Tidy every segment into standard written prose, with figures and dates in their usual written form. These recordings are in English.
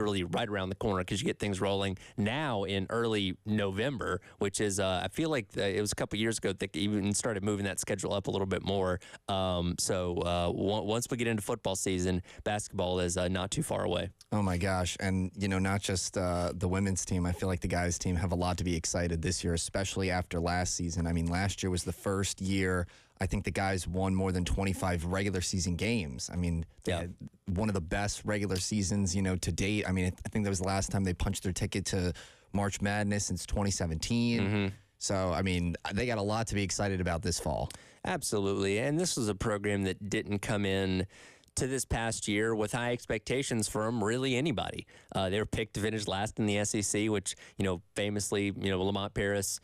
literally right around the corner because you get things rolling now in early November, which is I feel like it was a couple years ago that they even started moving that schedule up a little bit more. Once we get into football season, basketball is not too far away. Oh my gosh. And, not just the women's team. I feel like the guys' team have a lot to be excited this year, especially after last season. I mean, last year was the first year I think the guys won more than 25 regular season games. I mean, they had one of the best regular seasons, to date. I mean, I think that was the last time they punched their ticket to March Madness since 2017. Mm-hmm. So, I mean, they got a lot to be excited about this fall. Absolutely. And this was a program that didn't come in to this past year with high expectations from really anybody. They were picked to finish last in the SEC, which, famously, Lamont Paris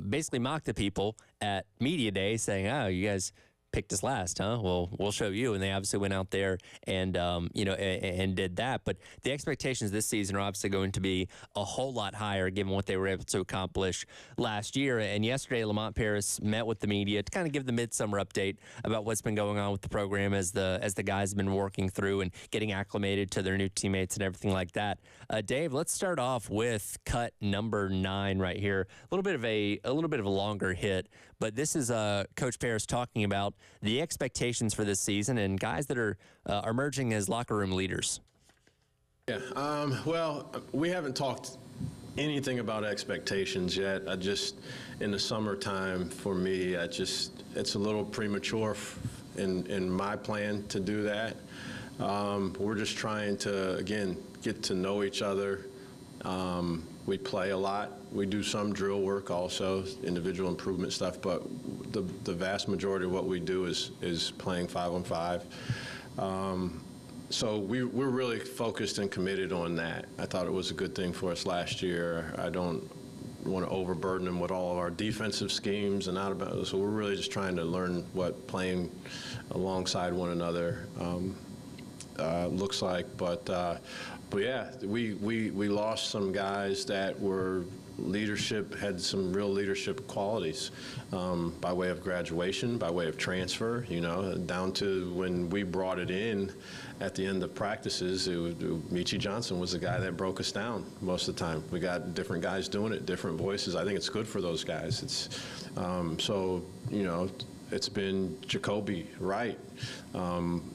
basically mocked the people at Media Day saying, oh, you guys picked us last, huh? Well, we'll show you. And they obviously went out there and, and did that. But the expectations this season are obviously going to be a whole lot higher given what they were able to accomplish last year. And yesterday, Lamont Paris met with the media to kind of give the midsummer update about what's been going on with the program as the guys have been working through and getting acclimated to their new teammates and everything like that. Dave, let's start off with cut number 9 right here. A little bit of a longer hit, but this is Coach Paris talking about the expectations for this season and guys that are emerging as locker room leaders. Yeah, well, we haven't talked anything about expectations yet. In the summertime, for me, it's a little premature in my plan to do that. We're just trying to, again, get to know each other. We play a lot. We do some drill work also, individual improvement stuff, but the vast majority of what we do is playing 5-on-5. So we're really focused and committed on that. I thought it was a good thing for us last year. I don't want to overburden them with all of our defensive schemes and out about. So we're really just trying to learn what playing alongside one another looks like. But yeah, we lost some guys that were had some real leadership qualities by way of graduation, by way of transfer, down to when we brought it in at the end of practices, Michi Johnson was the guy that broke us down most of the time. We got different guys doing it, different voices. I think it's good for those guys. It's been Jacoby Wright a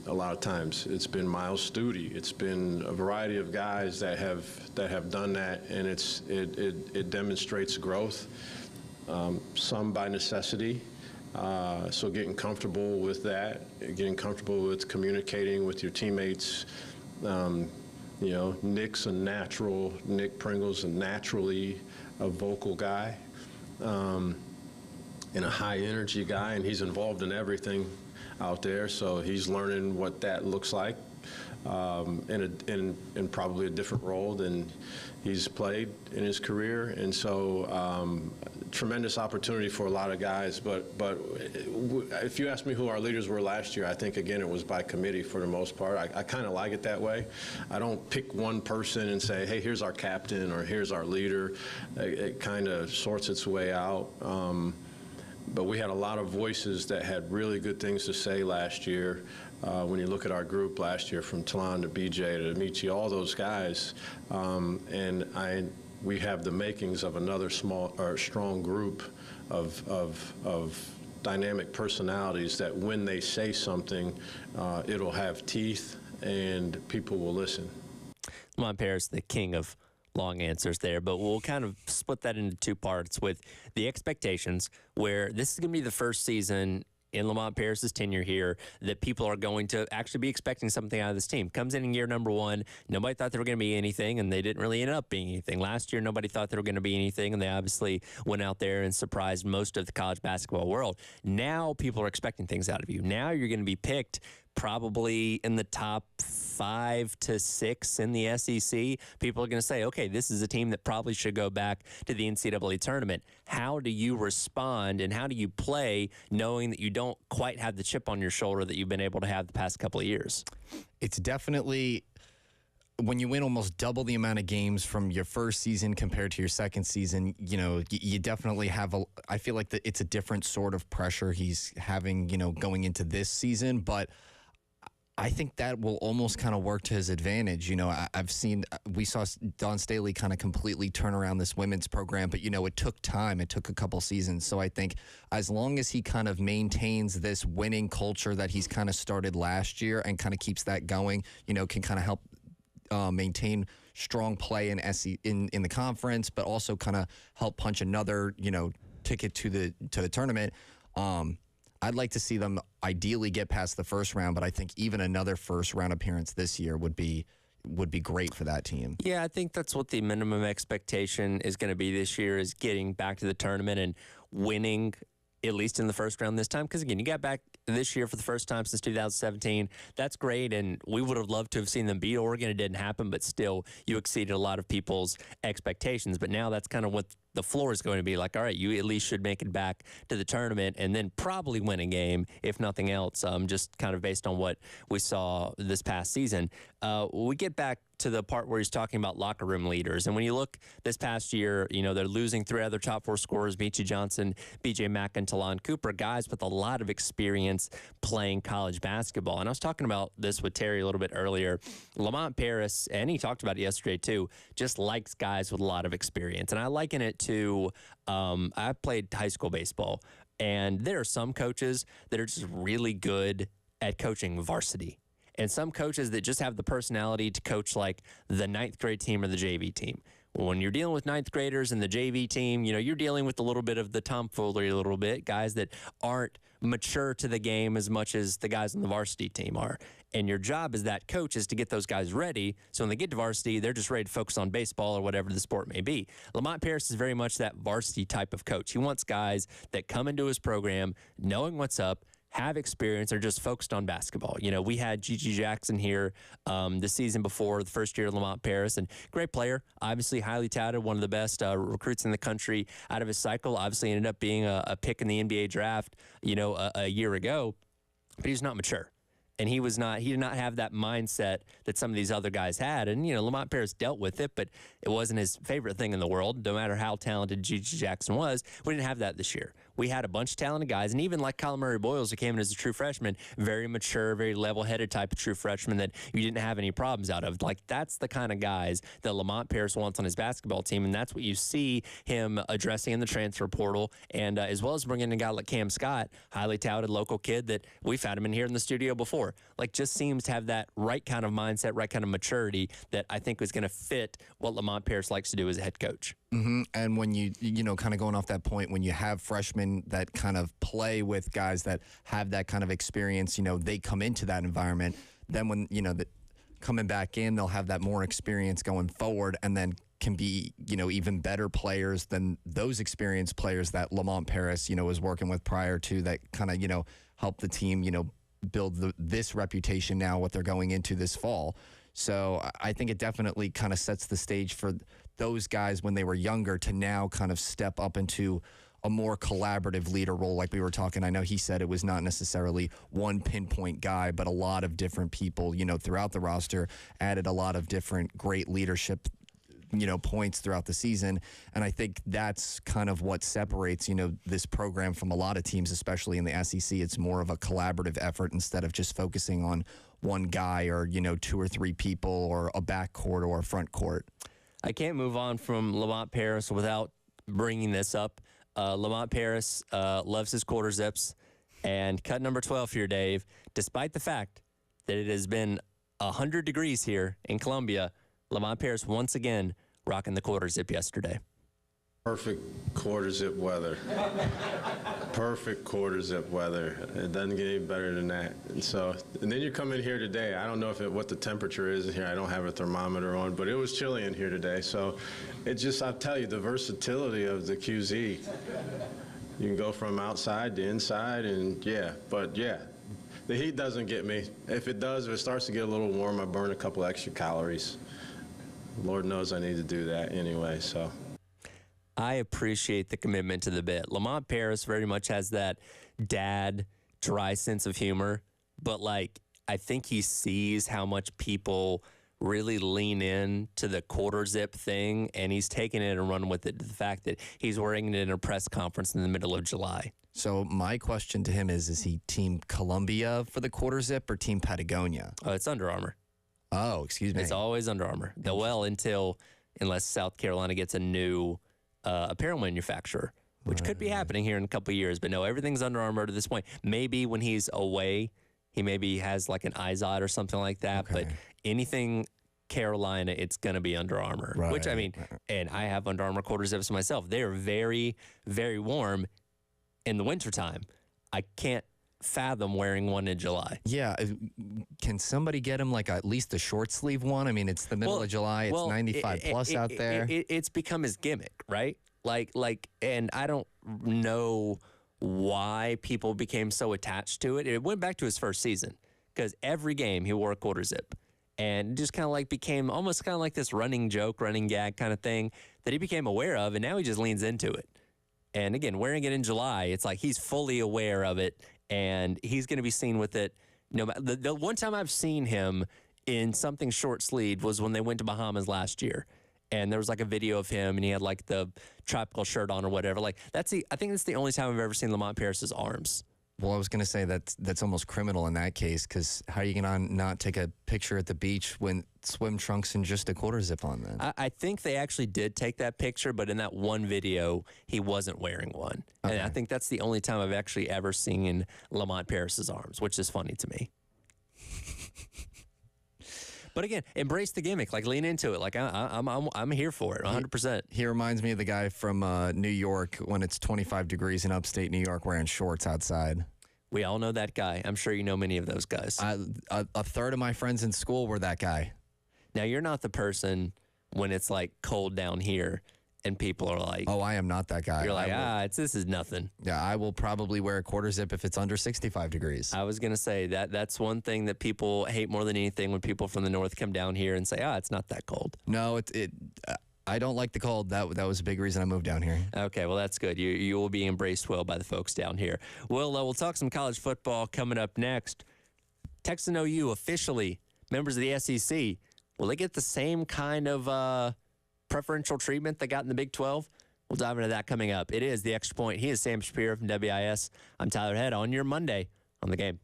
lot of times. It's been Miles Studi. It's been a variety of guys that have done that, and it demonstrates growth. Some by necessity. So getting comfortable with that, getting comfortable with communicating with your teammates. Nick Pringle's a naturally a vocal guy. And a high energy guy, and he's involved in everything out there, so he's learning what that looks like in probably a different role than he's played in his career. And so tremendous opportunity for a lot of guys, but if you ask me who our leaders were last year, I think again it was by committee for the most part. I kind of like it that way. I don't pick one person and say, hey, here's our captain or here's our leader. It kind of sorts its way out. But we had a lot of voices that had really good things to say last year. When you look at our group last year, from Talon to BJ to Michi, all those guys, we have the makings of another strong group of dynamic personalities that when they say something, it'll have teeth and people will listen. Lamont Paris, the king of long answers there, but we'll kind of split that into two parts with the expectations, where this is going to be the first season in Lamont Paris's tenure here that people are going to actually be expecting something out of this team. Comes in year number 1, nobody thought they were going to be anything, and they didn't really end up being anything. Last year, nobody thought they were going to be anything, and they obviously went out there and surprised most of the college basketball world. Now people are expecting things out of you. Now you're going to be picked probably in the top 5 to 6 in the SEC. People are going to say, okay, this is a team that probably should go back to the NCAA tournament. How do you respond and how do you play knowing that you don't quite have the chip on your shoulder that you've been able to have the past couple of years? It's definitely, when you win almost double the amount of games from your first season compared to your second season, you definitely have I feel like it's a different sort of pressure he's having, going into this season. But I think that will almost kind of work to his advantage. You know, we saw Don Staley kind of completely turn around this women's program, but, you know, it took time. It took a couple seasons. So I think as long as he kind of maintains this winning culture that he's kind of started last year and kind of keeps that going, you know, can kind of help maintain strong play in in the conference, but also kind of help punch another, you know, ticket to the tournament. I'd like to see them ideally get past the first round, but I think even another first round appearance this year would be great for that team. Yeah, I think that's what the minimum expectation is going to be this year, is getting back to the tournament and winning at least in the first round this time. Because, again, you got back this year for the first time since 2017. That's great, and we would have loved to have seen them beat Oregon. It didn't happen, but still, you exceeded a lot of people's expectations. But now that's kind of what the floor is going to be like. All right, you at least should make it back to the tournament and then probably win a game, if nothing else, just kind of based on what we saw this past season. We get back to the part where he's talking about locker room leaders. And when you look this past year, you know, they're losing 3 other top 4 scorers, Michi Johnson, BJ Mack, and Talon Cooper, guys with a lot of experience playing college basketball. And I was talking about this with Terry a little bit earlier. Lamont Paris, and he talked about it yesterday too, just likes guys with a lot of experience. And I liken it to, I played high school baseball, and there are some coaches that are just really good at coaching varsity. And some coaches that just have the personality to coach like the 9th grade team or the JV team. When you're dealing with 9th graders and the JV team, you know, you're dealing with a little bit of the tomfoolery a little bit, guys that aren't mature to the game as much as the guys on the varsity team are. And your job as that coach is to get those guys ready, so when they get to varsity, they're just ready to focus on baseball or whatever the sport may be. Lamont Paris is very much that varsity type of coach. He wants guys that come into his program knowing what's up, have experience, are just focused on basketball. You know, we had Gigi Jackson here the season before, the first year of Lamont Paris, and great player, obviously highly touted, one of the best recruits in the country out of his cycle, obviously ended up being a pick in the NBA draft, you know, a year ago, but he's not mature. And he did not have that mindset that some of these other guys had. And, you know, Lamont Paris dealt with it, but it wasn't his favorite thing in the world, no matter how talented Gigi Jackson was. We didn't have that this year. We had a bunch of talented guys, and even like Colin Murray Boyles, who came in as a true freshman, very mature, very level-headed type of true freshman that you didn't have any problems out of. Like, that's the kind of guys that Lamont Paris wants on his basketball team, and that's what you see him addressing in the transfer portal, and as well as bringing in a guy like Cam Scott, highly touted local kid that we've had him in here in the studio before. Like, just seems to have that right kind of mindset, right kind of maturity that I think is going to fit what Lamont Paris likes to do as a head coach. Mm-hmm. And when you know, kind of going off that point, when you have freshmen that kind of play with guys that have that kind of experience, you know, they come into that environment. Then when, you know, coming back in, they'll have that more experience going forward, and then can be, you know, even better players than those experienced players that Lamont Paris, you know, was working with prior to, that kind of, you know, help the team, you know, build this reputation now, what they're going into this fall. So I think it definitely kind of sets the stage for those guys when they were younger to now kind of step up into a more collaborative leader role, like we were talking. I know he said it was not necessarily one pinpoint guy, but a lot of different people, you know, throughout the roster added a lot of different great leadership, you know, points throughout the season. And I think that's kind of what separates, you know, this program from a lot of teams, especially in the SEC. It's more of a collaborative effort instead of just focusing on one guy or, you know, 2 or 3 people or a backcourt or a front court. I can't move on from Lamont Paris without bringing this up. Lamont Paris loves his quarter zips. And cut number 12 here, Dave, despite the fact that it has been 100 degrees here in Columbia, Lamont Paris once again rocking the quarter zip yesterday. Perfect quarter zip weather. Perfect quarter zip weather. It doesn't get any better than that. And then you come in here today. I don't know what the temperature is in here. I don't have a thermometer on, but it was chilly in here today. So it just, I'll tell you, the versatility of the QZ. You can go from outside to inside, and the heat doesn't get me. If it does, if it starts to get a little warm, I burn a couple extra calories. Lord knows I need to do that anyway, so. I appreciate the commitment to the bit. Lamont Paris very much has that dad, dry sense of humor, but, like, I think he sees how much people really lean in to the quarter zip thing, and he's taken it and run with it. The fact that he's wearing it in a press conference in the middle of July. So my question to him is he Team Columbia for the quarter zip or Team Patagonia? Oh, it's Under Armour. Oh, excuse me. It's always Under Armour. Unless South Carolina gets a new apparel manufacturer, which could be happening here in a couple of years. But no, everything's Under Armour to this point. Maybe when he's away, he maybe has like an Izod or something like that. Okay. But anything Carolina, it's going to be Under Armour. Right, Which, I mean, and I have Under Armour quarter zips myself. They're very, very warm in the wintertime. I can't fathom wearing one in July. Yeah. Can somebody get him like at least a short sleeve one? I mean, it's the middle of July. It's 95 plus out there. It's become his gimmick, right? And I don't know why people became so attached to it. It went back to his first season because every game he wore a quarter zip and just kind of like became almost kind of like this running joke, running gag kind of thing that he became aware of. And now he just leans into it. And again, wearing it in July, it's like he's fully aware of it and he's going to be seen with it. The one time I've seen him in something short sleeved was when they went to Bahamas last year. And there was like a video of him and he had like the tropical shirt on or whatever. Like I think that's the only time I've ever seen Lamont Paris's arms. Well, I was going to say that's almost criminal in that case because how are you going to not take a picture at the beach when swim trunks and just a quarter zip on then? I think they actually did take that picture, but in that one video, he wasn't wearing one. Okay. And I think that's the only time I've actually ever seen Lamont Paris's arms, which is funny to me. But again, embrace the gimmick. Like lean into it. Like I'm here for it, 100%. He reminds me of the guy from New York when it's 25 degrees in upstate New York wearing shorts outside. We all know that guy. I'm sure you know many of those guys. A third of my friends in school were that guy. Now you're not the person when it's like cold down here and people are like, "Oh, I am not that guy." You're like, this is nothing. Yeah, I will probably wear a quarter zip if it's under 65 degrees. I was gonna say that's one thing that people hate more than anything when people from the north come down here and say, it's not that cold. No, I don't like the cold. That was a big reason I moved down here. Okay, well that's good. You will be embraced well by the folks down here. We'll talk some college football coming up next. Texas and OU officially members of the SEC. Will they get the same kind of preferential treatment they got in the Big 12? We'll dive into that coming up. It is The Extra Point. He is Sam Shapiro from WIS. I'm Tyler Head on your Monday on The Game.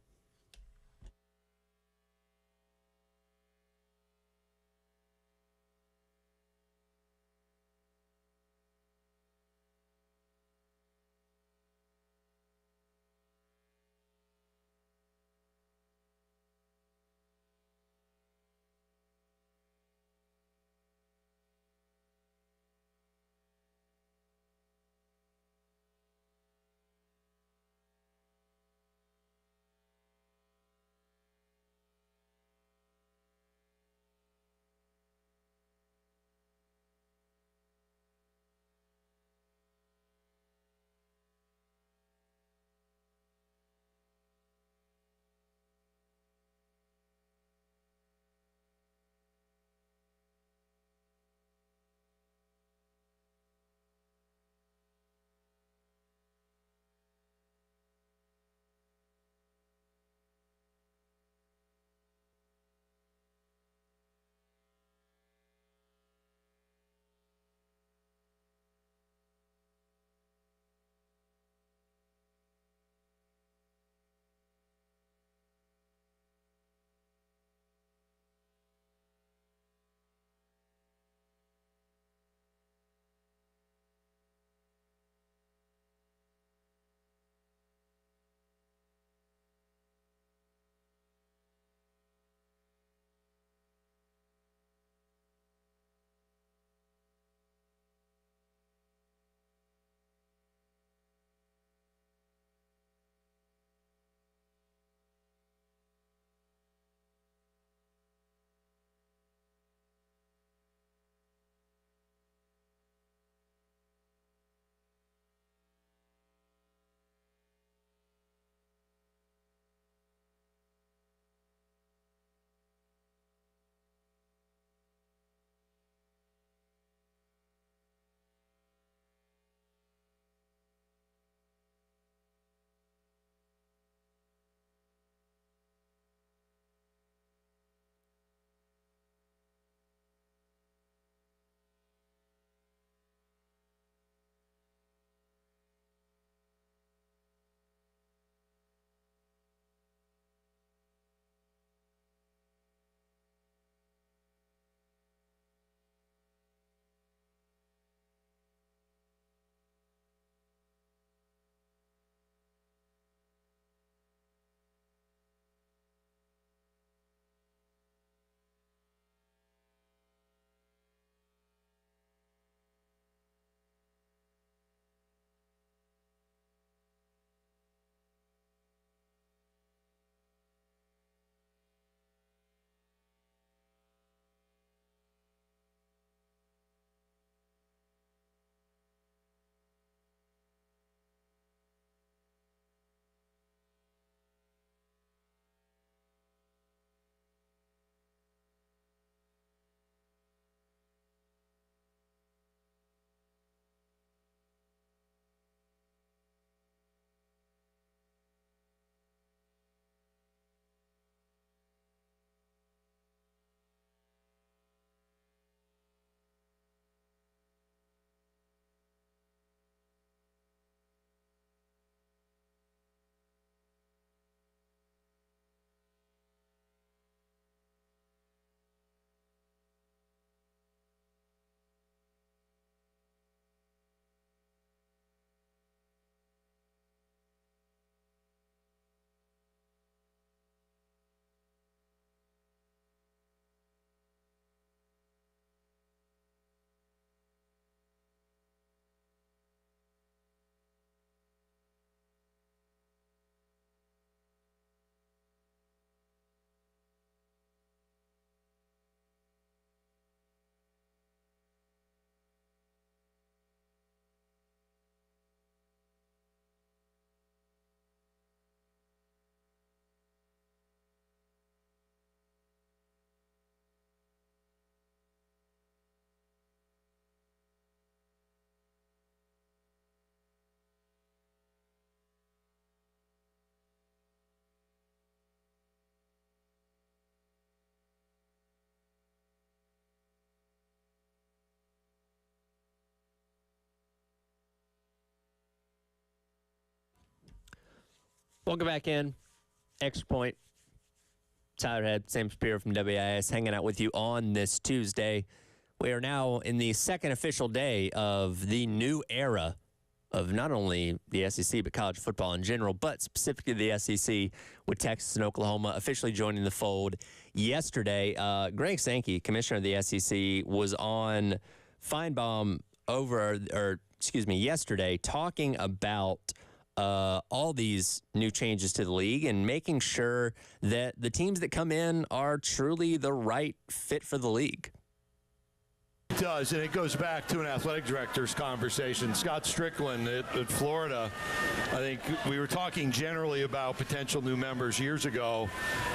Welcome back in. Extra Point. Tyler Head, Sam Shapiro from WIS, hanging out with you on this Tuesday. We are now in the second official day of the new era of not only the SEC, but college football in general, but specifically the SEC, with Texas and Oklahoma officially joining the fold yesterday. Greg Sankey, commissioner of the SEC, was on Feinbaum yesterday, talking about all these new changes to the league and making sure that the teams that come in are truly the right fit for the league. It does, and it goes back to an athletic director's conversation. Scott Strickland at Florida, I think we were talking generally about potential new members years ago,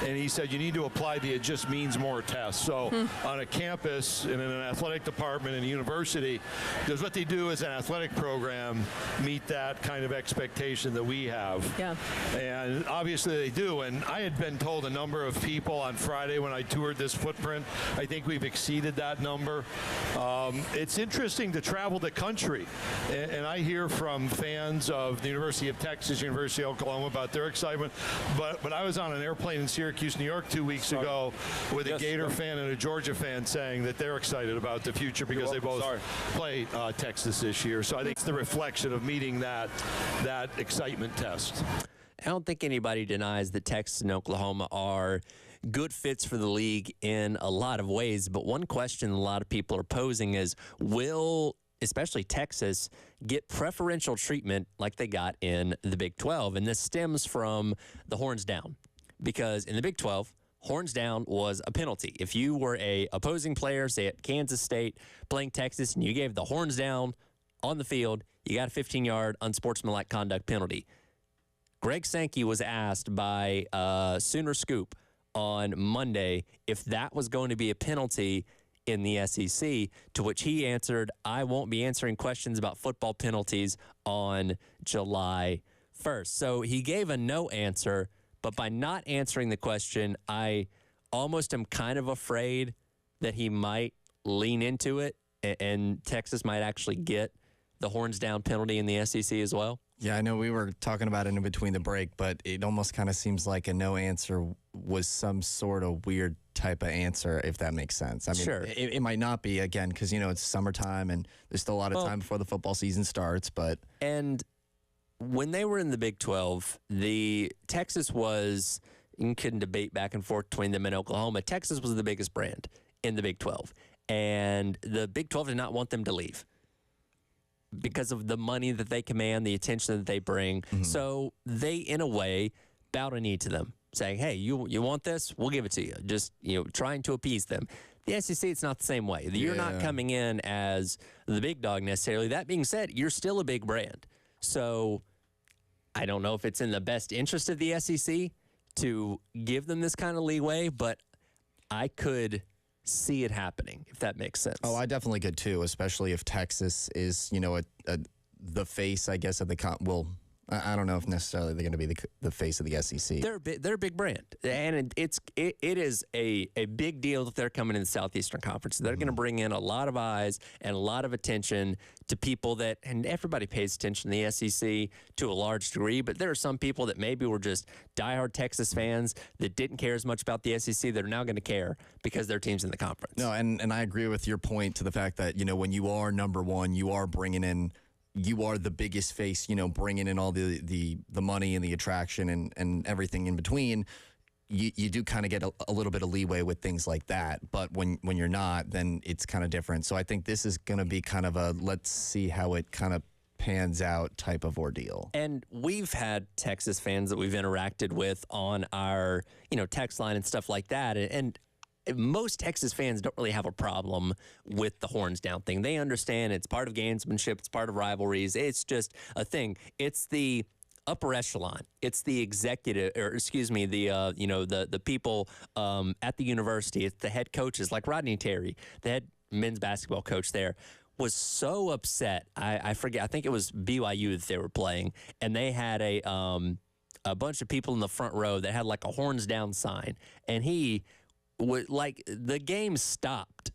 and he said you need to apply the "it just means more" test. So on a campus and in an athletic department in a university, does what they do as an athletic program meet that kind of expectation that we have? Yeah. And obviously they do, and I had been told a number of people on Friday when I toured this footprint, I think we've exceeded that number. It's interesting to travel the country, and I hear from fans of the University of Texas, University of Oklahoma about their excitement, but I was on an airplane in Syracuse, New York 2 weeks ago with a Gator fan and a Georgia fan saying that they're excited about the future because they both play Texas this year. So I think it's the reflection of meeting that excitement test. I don't think anybody denies that Texas and Oklahoma are good fits for the league in a lot of ways, but one question a lot of people are posing is, will especially Texas get preferential treatment like they got in the Big 12? And this stems from the horns down, because in the Big 12, horns down was a penalty. If you were a opposing player, say at Kansas State, playing Texas, and you gave the horns down on the field, you got a 15-yard unsportsmanlike conduct penalty. Greg Sankey was asked by Sooner Scoop on Monday if that was going to be a penalty in the SEC, to which he answered, "I won't be answering questions about football penalties on July 1st. So he gave a no answer, but by not answering the question, I almost am kind of afraid that he might lean into it and Texas might actually get the horns down penalty in the SEC as well. Yeah, I know we were talking about it in between the break, but it almost kind of seems like a no answer was some sort of weird type of answer, if that makes sense. I mean, sure. It might not be, again, because, you know, it's summertime and there's still a lot of time before the football season starts. But and when they were in the Big 12, the Texas was, you couldn't debate back and forth between them and Oklahoma. Texas was the biggest brand in the Big 12. And the Big 12 did not want them to leave because of the money that they command, the attention that they bring. Mm-hmm. So they, in a way, bowed a knee to them, saying, hey, you want this? We'll give it to you. Just, trying to appease them. The SEC, it's not the same way. You're not coming in as the big dog necessarily. That being said, you're still a big brand. So I don't know if it's in the best interest of the SEC to give them this kind of leeway, but I could see it happening, if that makes sense. Oh, I definitely could too, especially if Texas is, the face, I guess, of the well, I don't know if necessarily they're going to be the face of the SEC. They're a big brand, and it is a big deal that they're coming in the Southeastern Conference. They're going to bring in a lot of eyes and a lot of attention to people that, and everybody pays attention to the SEC to a large degree, but there are some people that maybe were just diehard Texas fans that didn't care as much about the SEC that are now going to care because their team's in the conference. No, and I agree with your point to the fact that, when you are number one, you are bringing in, you are the biggest face, bringing in all the money and the attraction and everything in between. You do kind of get a little bit of leeway with things like that. But when you're not, then it's kind of different. So I think this is going to be kind of a let's see how it kind of pans out type of ordeal. And we've had Texas fans that we've interacted with on our, text line and stuff like that. And most Texas fans don't really have a problem with the horns down thing. They understand it's part of gamesmanship. It's part of rivalries. It's just a thing. It's the upper echelon. It's the executive, or excuse me, the people at the university. It's the head coaches like Rodney Terry, the head men's basketball coach there, was so upset. I forget. I think it was BYU that they were playing, and they had a bunch of people in the front row that had like a horns down sign, and he would, like, the game stopped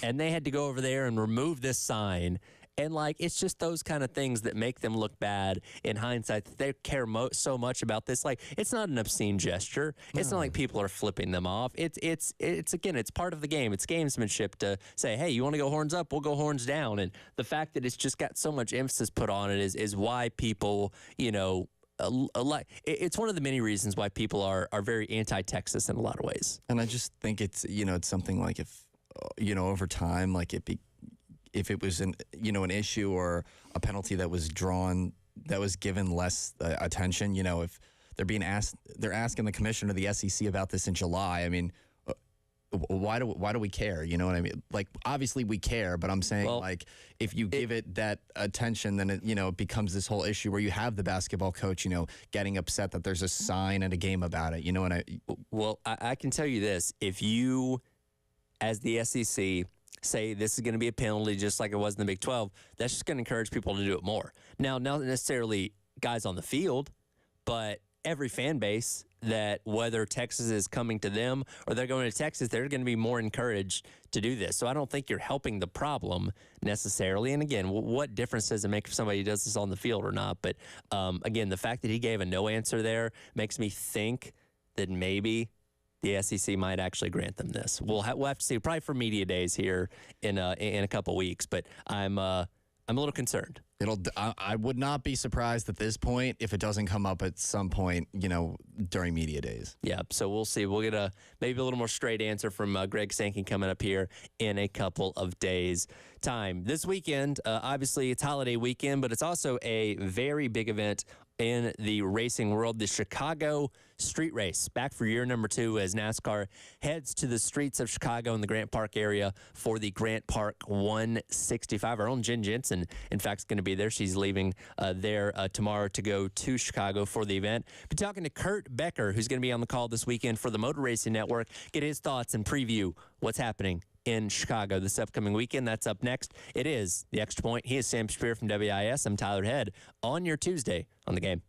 and they had to go over there and remove this sign And like, it's just those kind of things that make them look bad in hindsight. They care so much about this. Like, it's not an obscene gesture. It's not like people are flipping them off. It's again, it's part of the game. It's gamesmanship to say, hey, you want to go horns up? We'll go horns down. And the fact that it's just got so much emphasis put on it is why people, it's one of the many reasons why people are very anti-Texas in a lot of ways. And I just think it's something like if over time, like if it was an issue or a penalty that was drawn that was given less attention, if they're asking the commissioner of the SEC about this in July. I mean, why do we care? You know what I mean? Like, obviously we care, but I'm saying, like, if you give it that attention, then it becomes this whole issue where you have the basketball coach, getting upset that there's a sign at a game about it. You know what Well, I can tell you this: if you, as the SEC, say this is going to be a penalty just like it was in the Big 12, that's just going to encourage people to do it more. Now, not necessarily guys on the field, but every fan base that whether Texas is coming to them or they're going to Texas, they're going to be more encouraged to do this. So I don't think you're helping the problem necessarily. And again, what difference does it make if somebody does this on the field or not? But again, the fact that he gave a no answer there makes me think that maybe the SEC might actually grant them this. We'll have to see, probably for media days here in a couple weeks. But I'm a little concerned. I would not be surprised at this point if it doesn't come up at some point, during media days. Yeah, so we'll see. We'll get maybe a little more straight answer from Greg Sankey coming up here in a couple of days' time. This weekend, obviously, it's holiday weekend, but it's also a very big event in the racing world, the Chicago Street Race, back for year number 2 as NASCAR heads to the streets of Chicago in the Grant Park area for the Grant Park 165. Our own Jen Jensen, in fact, is going to be there. She's leaving there tomorrow to go to Chicago for the event. Be talking to Kurt Becker, who's going to be on the call this weekend for the Motor Racing Network, get his thoughts and preview what's happening in Chicago this upcoming weekend. That's up next. It is The Extra Point. He is Sam Shapiro from WIS. I'm Tyler Head on your Tuesday on The Game.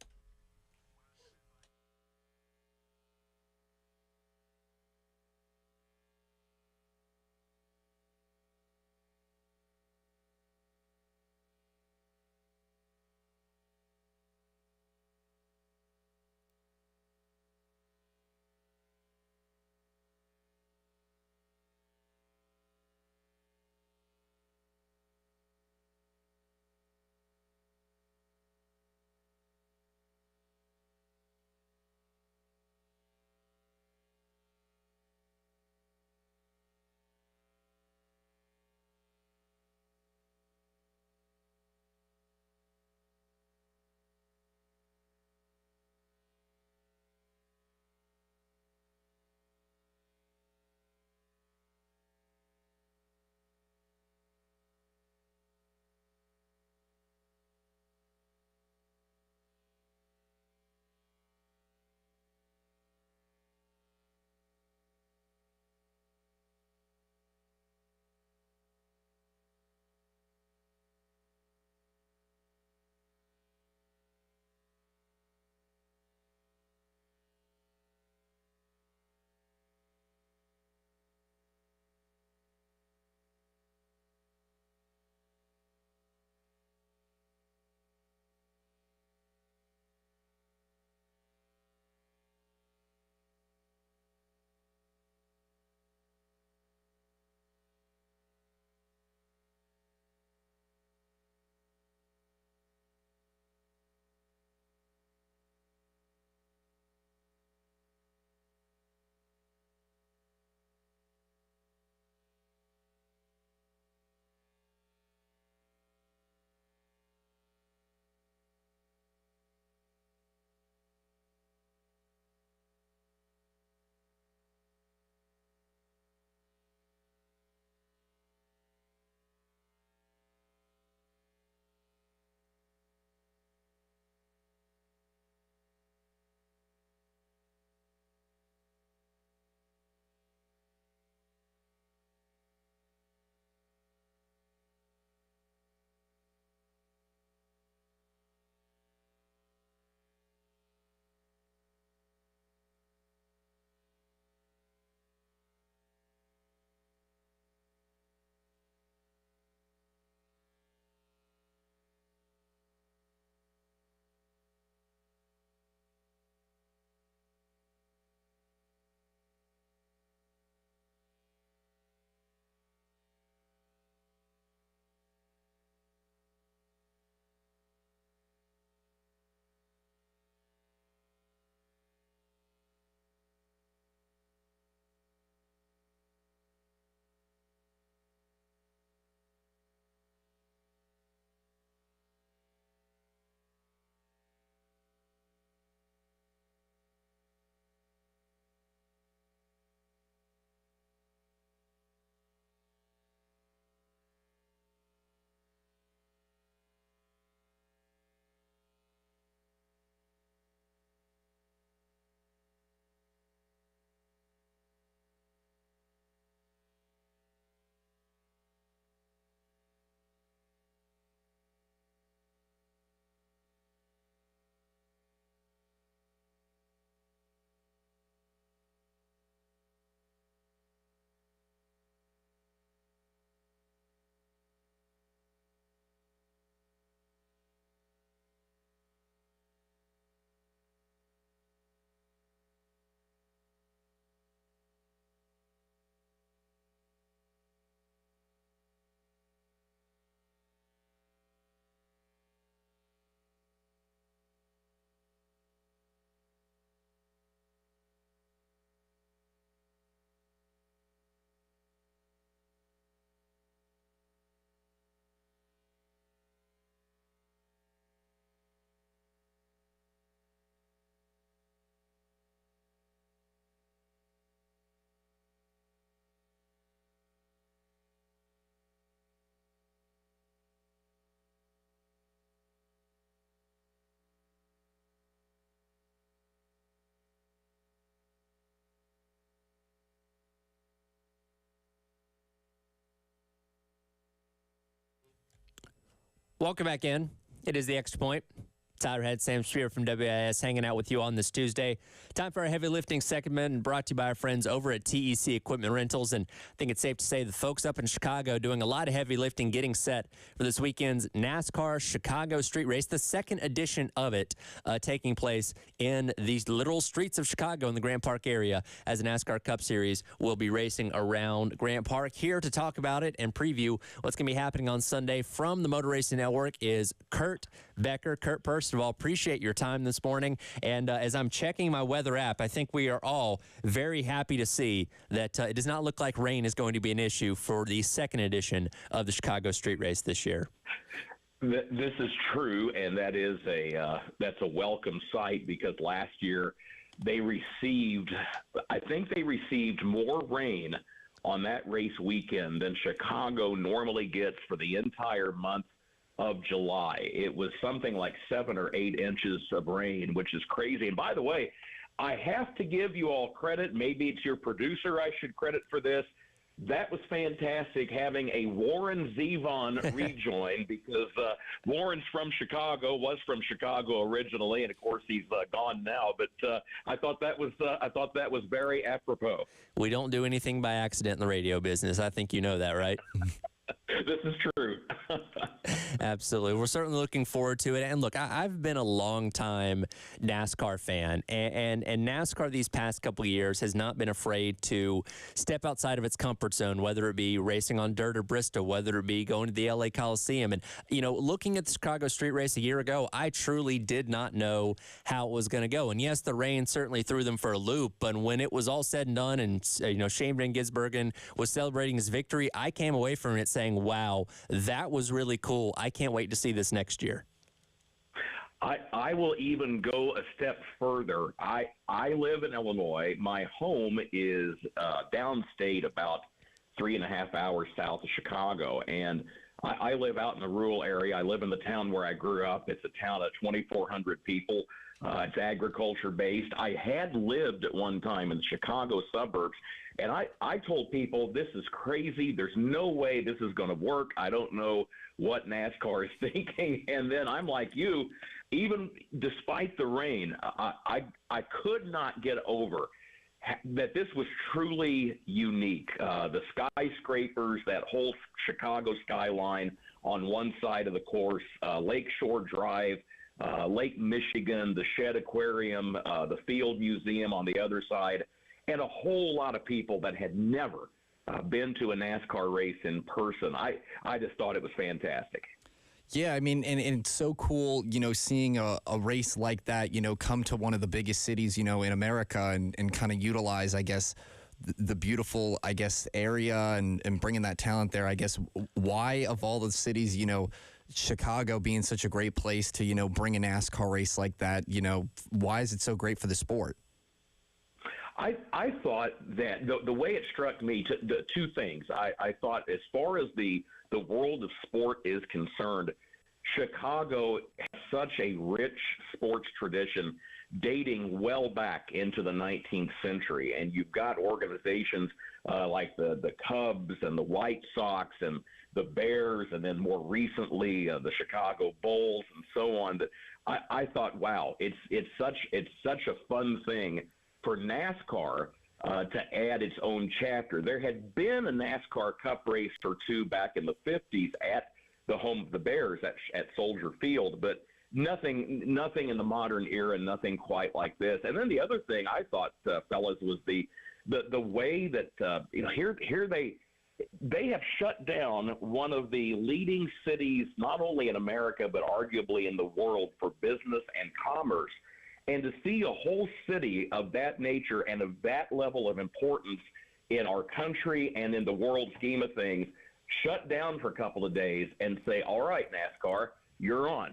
Welcome back in. It is the Extra Point. Tyler Head, Sam Shapiro from WIS hanging out with you on this Tuesday. Time for our heavy lifting segment, and brought to you by our friends over at TEC Equipment Rentals. And I think it's safe to say the folks up in Chicago doing a lot of heavy lifting, getting set for this weekend's NASCAR Chicago Street Race, the second edition of it, taking place in these literal streets of Chicago in the Grant Park area, as the NASCAR Cup Series will be racing around Grant Park. Here to talk about it and preview what's going to be happening on Sunday from the Motor Racing Network is Kurt Becker. Kurt, first of all, appreciate your time this morning. And as I'm checking my weather app, I think we are all very happy to see that it does not look like rain is going to be an issue for the second edition of the Chicago Street Race this year. This is true, and that's a welcome sight, because last year I think they received more rain on that race weekend than Chicago normally gets for the entire month of July. It was something like 7 or 8 inches of rain, which is crazy. And by the way, I have to give you all credit. Maybe it's your producer I should credit for this. That was fantastic, having a Warren Zevon rejoin, because Warren's from Chicago, was from Chicago originally, and of course he's gone now. But I thought that was very apropos. We don't do anything by accident in the radio business. I think you know that, right? This is true. Absolutely. We're certainly looking forward to it. And look, I've been a long time NASCAR fan, and NASCAR these past couple of years has not been afraid to step outside of its comfort zone, whether it be racing on dirt or Bristol, whether it be going to the LA Coliseum. And, you know, looking at the Chicago Street Race a year ago, I truly did not know how it was going to go. And yes, the rain certainly threw them for a loop, but when it was all said and done and, Shane Van Gisbergen was celebrating his victory, I came away from it saying, wow, that was really cool. I can't wait to see this next year. I will even go a step further. I live in Illinois. My home is downstate, about 3.5 hours south of Chicago. And I live out in the rural area. I live in the town where I grew up. It's a town of 2,400 people. It's agriculture-based. I had lived at one time in the Chicago suburbs, and I told people, this is crazy. There's no way this is going to work. I don't know what NASCAR is thinking. And then I'm like you, even despite the rain, I could not get over that this was truly unique. The skyscrapers, that whole Chicago skyline on one side of the course, Lakeshore Drive, Lake Michigan, the Shed Aquarium, the Field Museum on the other side, and a whole lot of people that had never been to a NASCAR race in person. I just thought it was fantastic. Yeah, I mean, and it's so cool, seeing a race like that, come to one of the biggest cities, in America and kind of utilize, I guess, the beautiful, area and bringing that talent there. I guess, why of all the cities, Chicago being such a great place to, bring a NASCAR race like that, why is it so great for the sport? I thought that the way it struck me, the two things. I thought, as far as the world of sport is concerned, Chicago has such a rich sports tradition dating well back into the 19th century. And you've got organizations like the Cubs and the White Sox and the Bears, and then more recently the Chicago Bulls and so on. That I thought, wow, it's such a fun thing for NASCAR to add its own chapter. There had been a NASCAR Cup race or two back in the 50s at the home of the Bears at Soldier Field, but nothing in the modern era, nothing quite like this. And then the other thing I thought, fellas, was the way that here they have shut down one of the leading cities, not only in America but arguably in the world, for business and commerce. And to see a whole city of that nature and of that level of importance in our country and in the world scheme of things shut down for a couple of days and say, all right, NASCAR, you're on.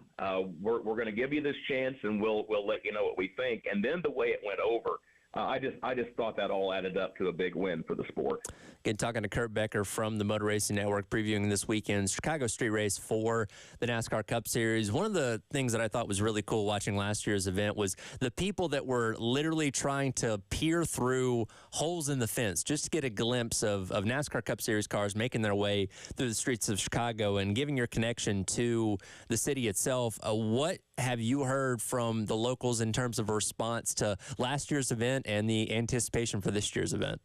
We're going to give you this chance, and we'll let you know what we think. And then the way it went over, I just thought that all added up to a big win for the sport. Again, talking to Kurt Becker from the Motor Racing Network, previewing this weekend's Chicago Street Race for the NASCAR Cup Series. One of the things that I thought was really cool watching last year's event was the people that were literally trying to peer through holes in the fence just to get a glimpse of NASCAR Cup Series cars making their way through the streets of Chicago and giving your connection to the city itself. What have you heard from the locals in terms of a response to last year's event and the anticipation for this year's event?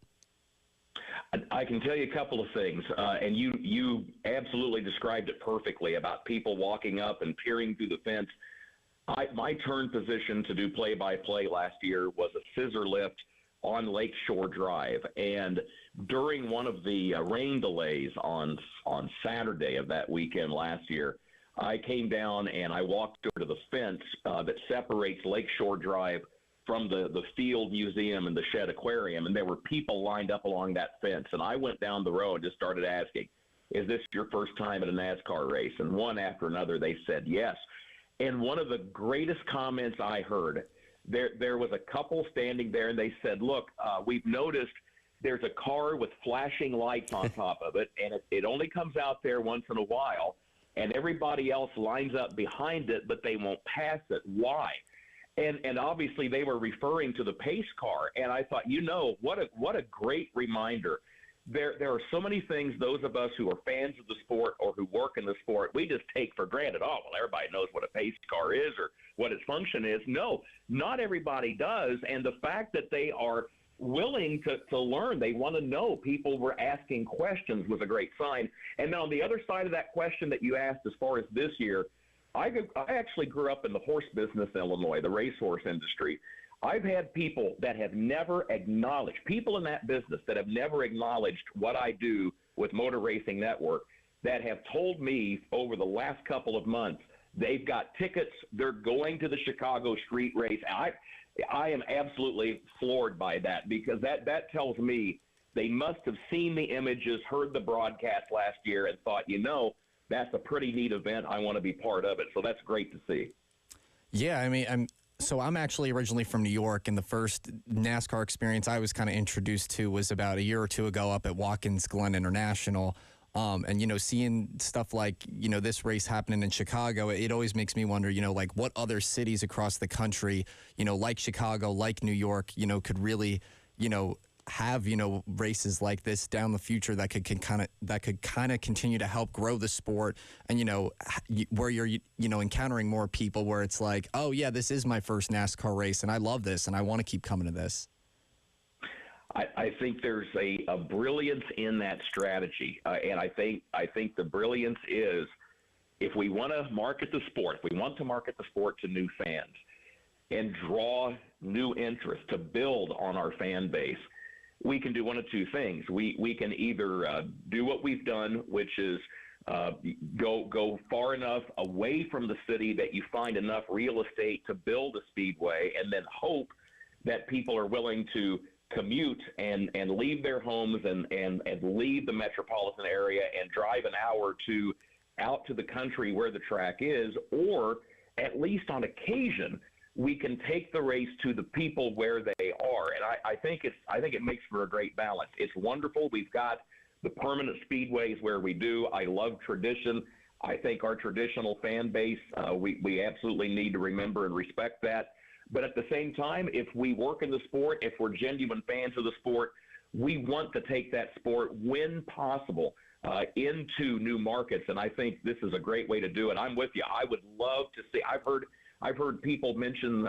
I can tell you a couple of things, and you absolutely described it perfectly about people walking up and peering through the fence. My turn position to do play-by-play last year was a scissor lift on Lakeshore Drive, and during one of the rain delays on Saturday of that weekend last year, I came down and I walked over to the fence that separates Lakeshore Drive from the Field Museum and the Shed Aquarium, and there were people lined up along that fence. And I went down the road and just started asking, is this your first time at a NASCAR race? And one after another, they said yes. And one of the greatest comments I heard, there was a couple standing there, and they said, look, we've noticed there's a car with flashing lights on top of it, and it only comes out there once in a while, and everybody else lines up behind it, but they won't pass it. Why? And obviously they were referring to the pace car, and I thought, what a great reminder. There are so many things those of us who are fans of the sport or who work in the sport, we just take for granted. Oh, well, everybody knows what a pace car is or what its function is. No, not everybody does, and the fact that they are willing to learn, they want to know, people were asking questions, was a great sign. And then on the other side of that question that you asked as far as this year, I actually grew up in the horse business in Illinois, the racehorse industry. I've had people that have never acknowledged, people in that business that have never acknowledged what I do with Motor Racing Network, that have told me over the last couple of months they've got tickets, they're going to the Chicago Street Race. I am absolutely floored by that, because that tells me they must have seen the images, heard the broadcast last year, and thought, that's a pretty neat event. I want to be part of it. So that's great to see. Yeah, I mean, I'm actually originally from New York, and the first NASCAR experience I was kind of introduced to was about a year or two ago up at Watkins Glen International. And, seeing stuff like, this race happening in Chicago, it always makes me wonder, like what other cities across the country, like Chicago, like New York, could really, have, races like this down the future that could kind of continue to help grow the sport. And, where you're, encountering more people where it's like, oh, yeah, this is my first NASCAR race and I love this and I want to keep coming to this. I think there's a brilliance in that strategy, and I think the brilliance is, if we want to market the sport, if we want to market the sport to new fans and draw new interest to build on our fan base, we can do one of two things. We can either do what we've done, which is go far enough away from the city that you find enough real estate to build a speedway, and then hope that people are willing to commute and leave their homes and leave the metropolitan area and drive an hour or two out to the country where the track is, or at least on occasion we can take the race to the people where they are. And I think it makes for a great balance. It's wonderful. We've got the permanent speedways where we do. I love tradition. I think our traditional fan base, we absolutely need to remember and respect that. But at the same time, if we work in the sport, if we're genuine fans of the sport, we want to take that sport, when possible, into new markets. And I think this is a great way to do it. I'm with you. I would love to see. I've heard people mention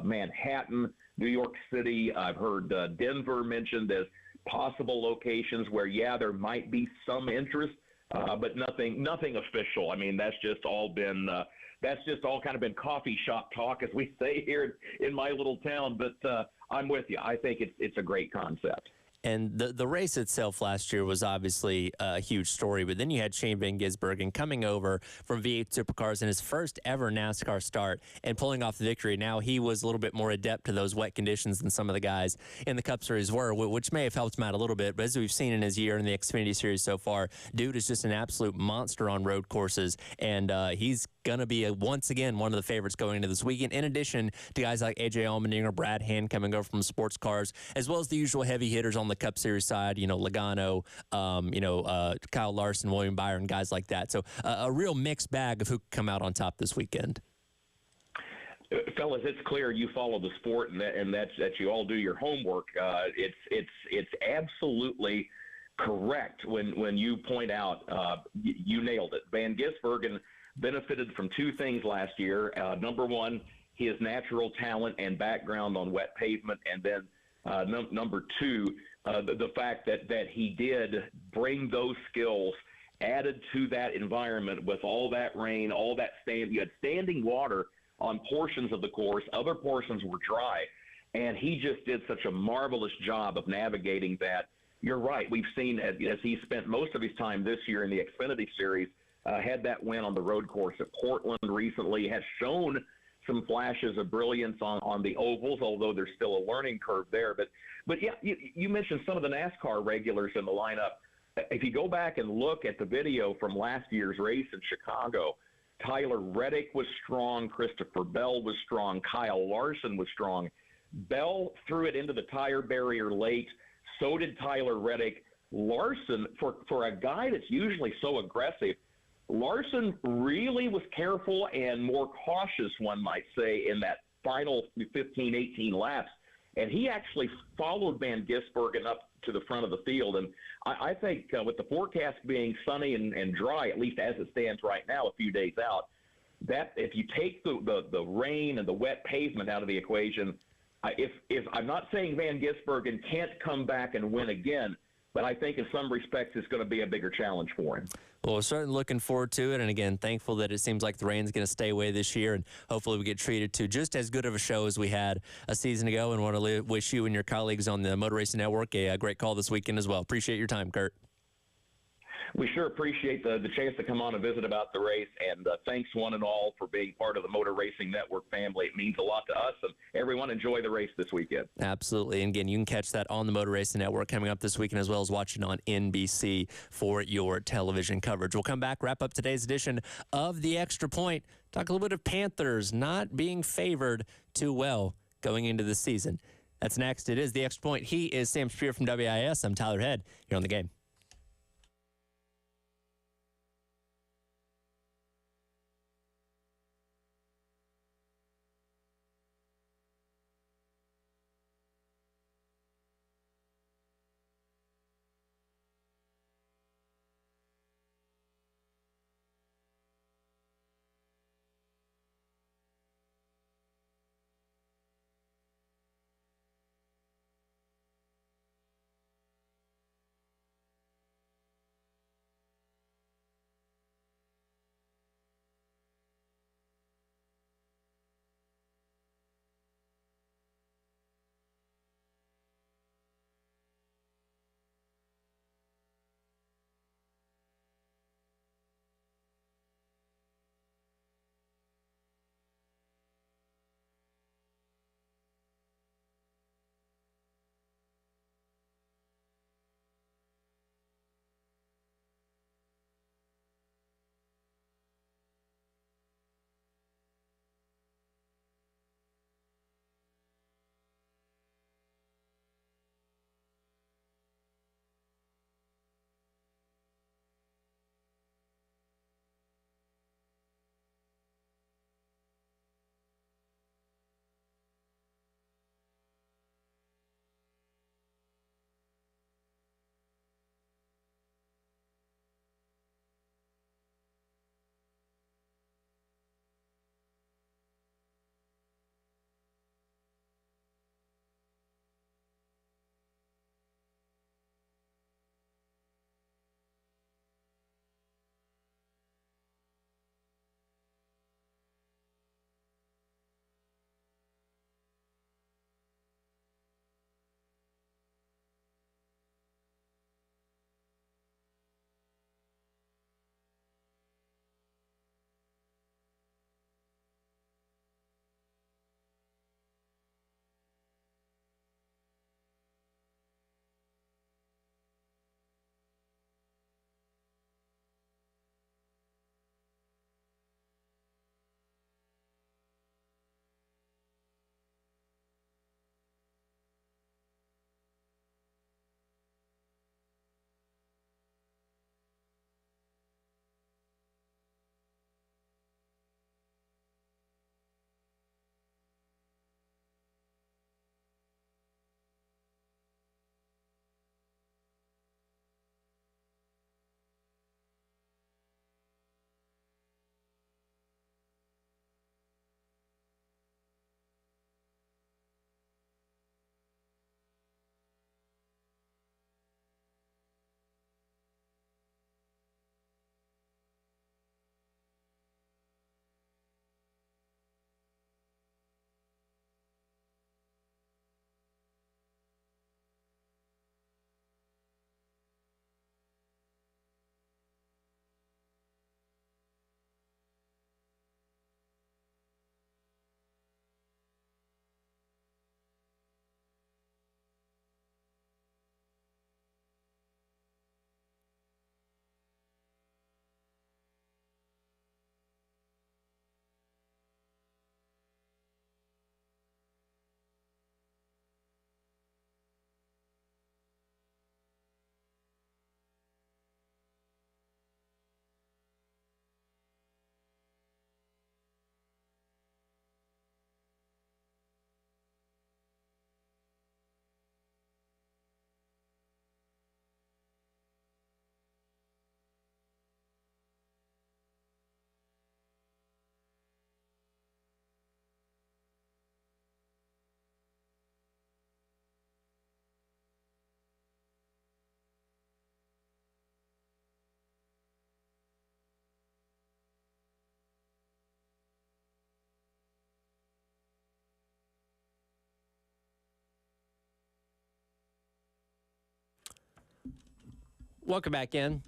Manhattan, New York City. I've heard Denver mentioned as possible locations where, there might be some interest, but nothing official. I mean, that's just all kind of been coffee shop talk, as we say here in my little town. But I'm with you. I think it's a great concept. And the race itself last year was obviously a huge story, but then you had Shane Van Gisbergen coming over from V8 Supercars in his first ever NASCAR start and pulling off the victory. Now he was a little bit more adept to those wet conditions than some of the guys in the Cup Series were, which may have helped him out a little bit. But as we've seen in his year in the Xfinity Series so far, dude is just an absolute monster on road courses, and he's going to be, once again, one of the favorites going into this weekend, in addition to guys like A.J. Allmendinger, Brad Hand coming over from sports cars, as well as the usual heavy hitters on the the Cup Series side, Logano, Kyle Larson, William Byron, guys like that. So a real mixed bag of who could come out on top this weekend. Fellas, it's clear you follow the sport, and that you all do your homework. It's absolutely correct when you point out you nailed it. Van Gisbergen benefited from two things last year. Number one, his natural talent and background on wet pavement, and then number two, the fact that he did bring those skills added to that environment with all that rain, all that you had standing water on portions of the course. Other portions were dry, and he just did such a marvelous job of navigating that. You're right. We've seen, as he spent most of his time this year in the Xfinity Series, had that win on the road course at Portland recently, has shown some flashes of brilliance on the ovals, although there's still a learning curve there. But yeah, you mentioned some of the NASCAR regulars in the lineup. If you go back and look at the video from last year's race in Chicago, Tyler Reddick was strong. Christopher Bell was strong. Kyle Larson was strong. Bell threw it into the tire barrier late. So did Tyler Reddick. Larson, for a guy that's usually so aggressive, Larson really was careful and more cautious, one might say, in that final 15, 18 laps. And he actually followed Van Gisbergen up to the front of the field. And I think with the forecast being sunny and dry, at least as it stands right now, a few days out, that if you take the rain and the wet pavement out of the equation, if I'm not saying Van Gisbergen can't come back and win again, but I think in some respects it's going to be a bigger challenge for him. Well, we're certainly looking forward to it, and again, thankful that it seems like the rain's going to stay away this year, and hopefully we get treated to just as good of a show as we had a season ago, and want to wish you and your colleagues on the Motor Racing Network a great call this weekend as well. Appreciate your time, Kurt. We sure appreciate the chance to come on and visit about the race, and thanks one and all for being part of the Motor Racing Network family. It means a lot to us, and everyone enjoy the race this weekend. Absolutely. And again, you can catch that on the Motor Racing Network coming up this weekend, as well as watching on NBC for your television coverage. We'll come back, wrap up today's edition of The Extra Point, talk a little bit of Panthers not being favored too well going into the season. That's next. It is The Extra Point. He is Sam Shapiro from WIS. I'm Tyler Head here on The Game. Welcome back in.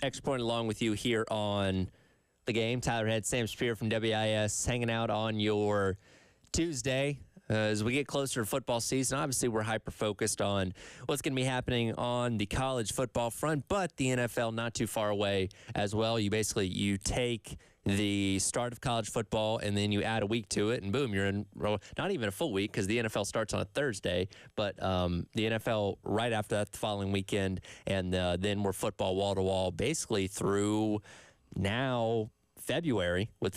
Extra Point along with you here on The Game. Tyler Head, Sam Shapiro from WIS hanging out on your Tuesday. As we get closer to football season, obviously we're hyper-focused on what's going to be happening on the college football front, but the NFL not too far away as well. You take the start of college football and then you add a week to it, and boom, you're in not even a full week because the NFL starts on a Thursday, but the NFL right after that the following weekend, and then we're football wall-to-wall basically through now February with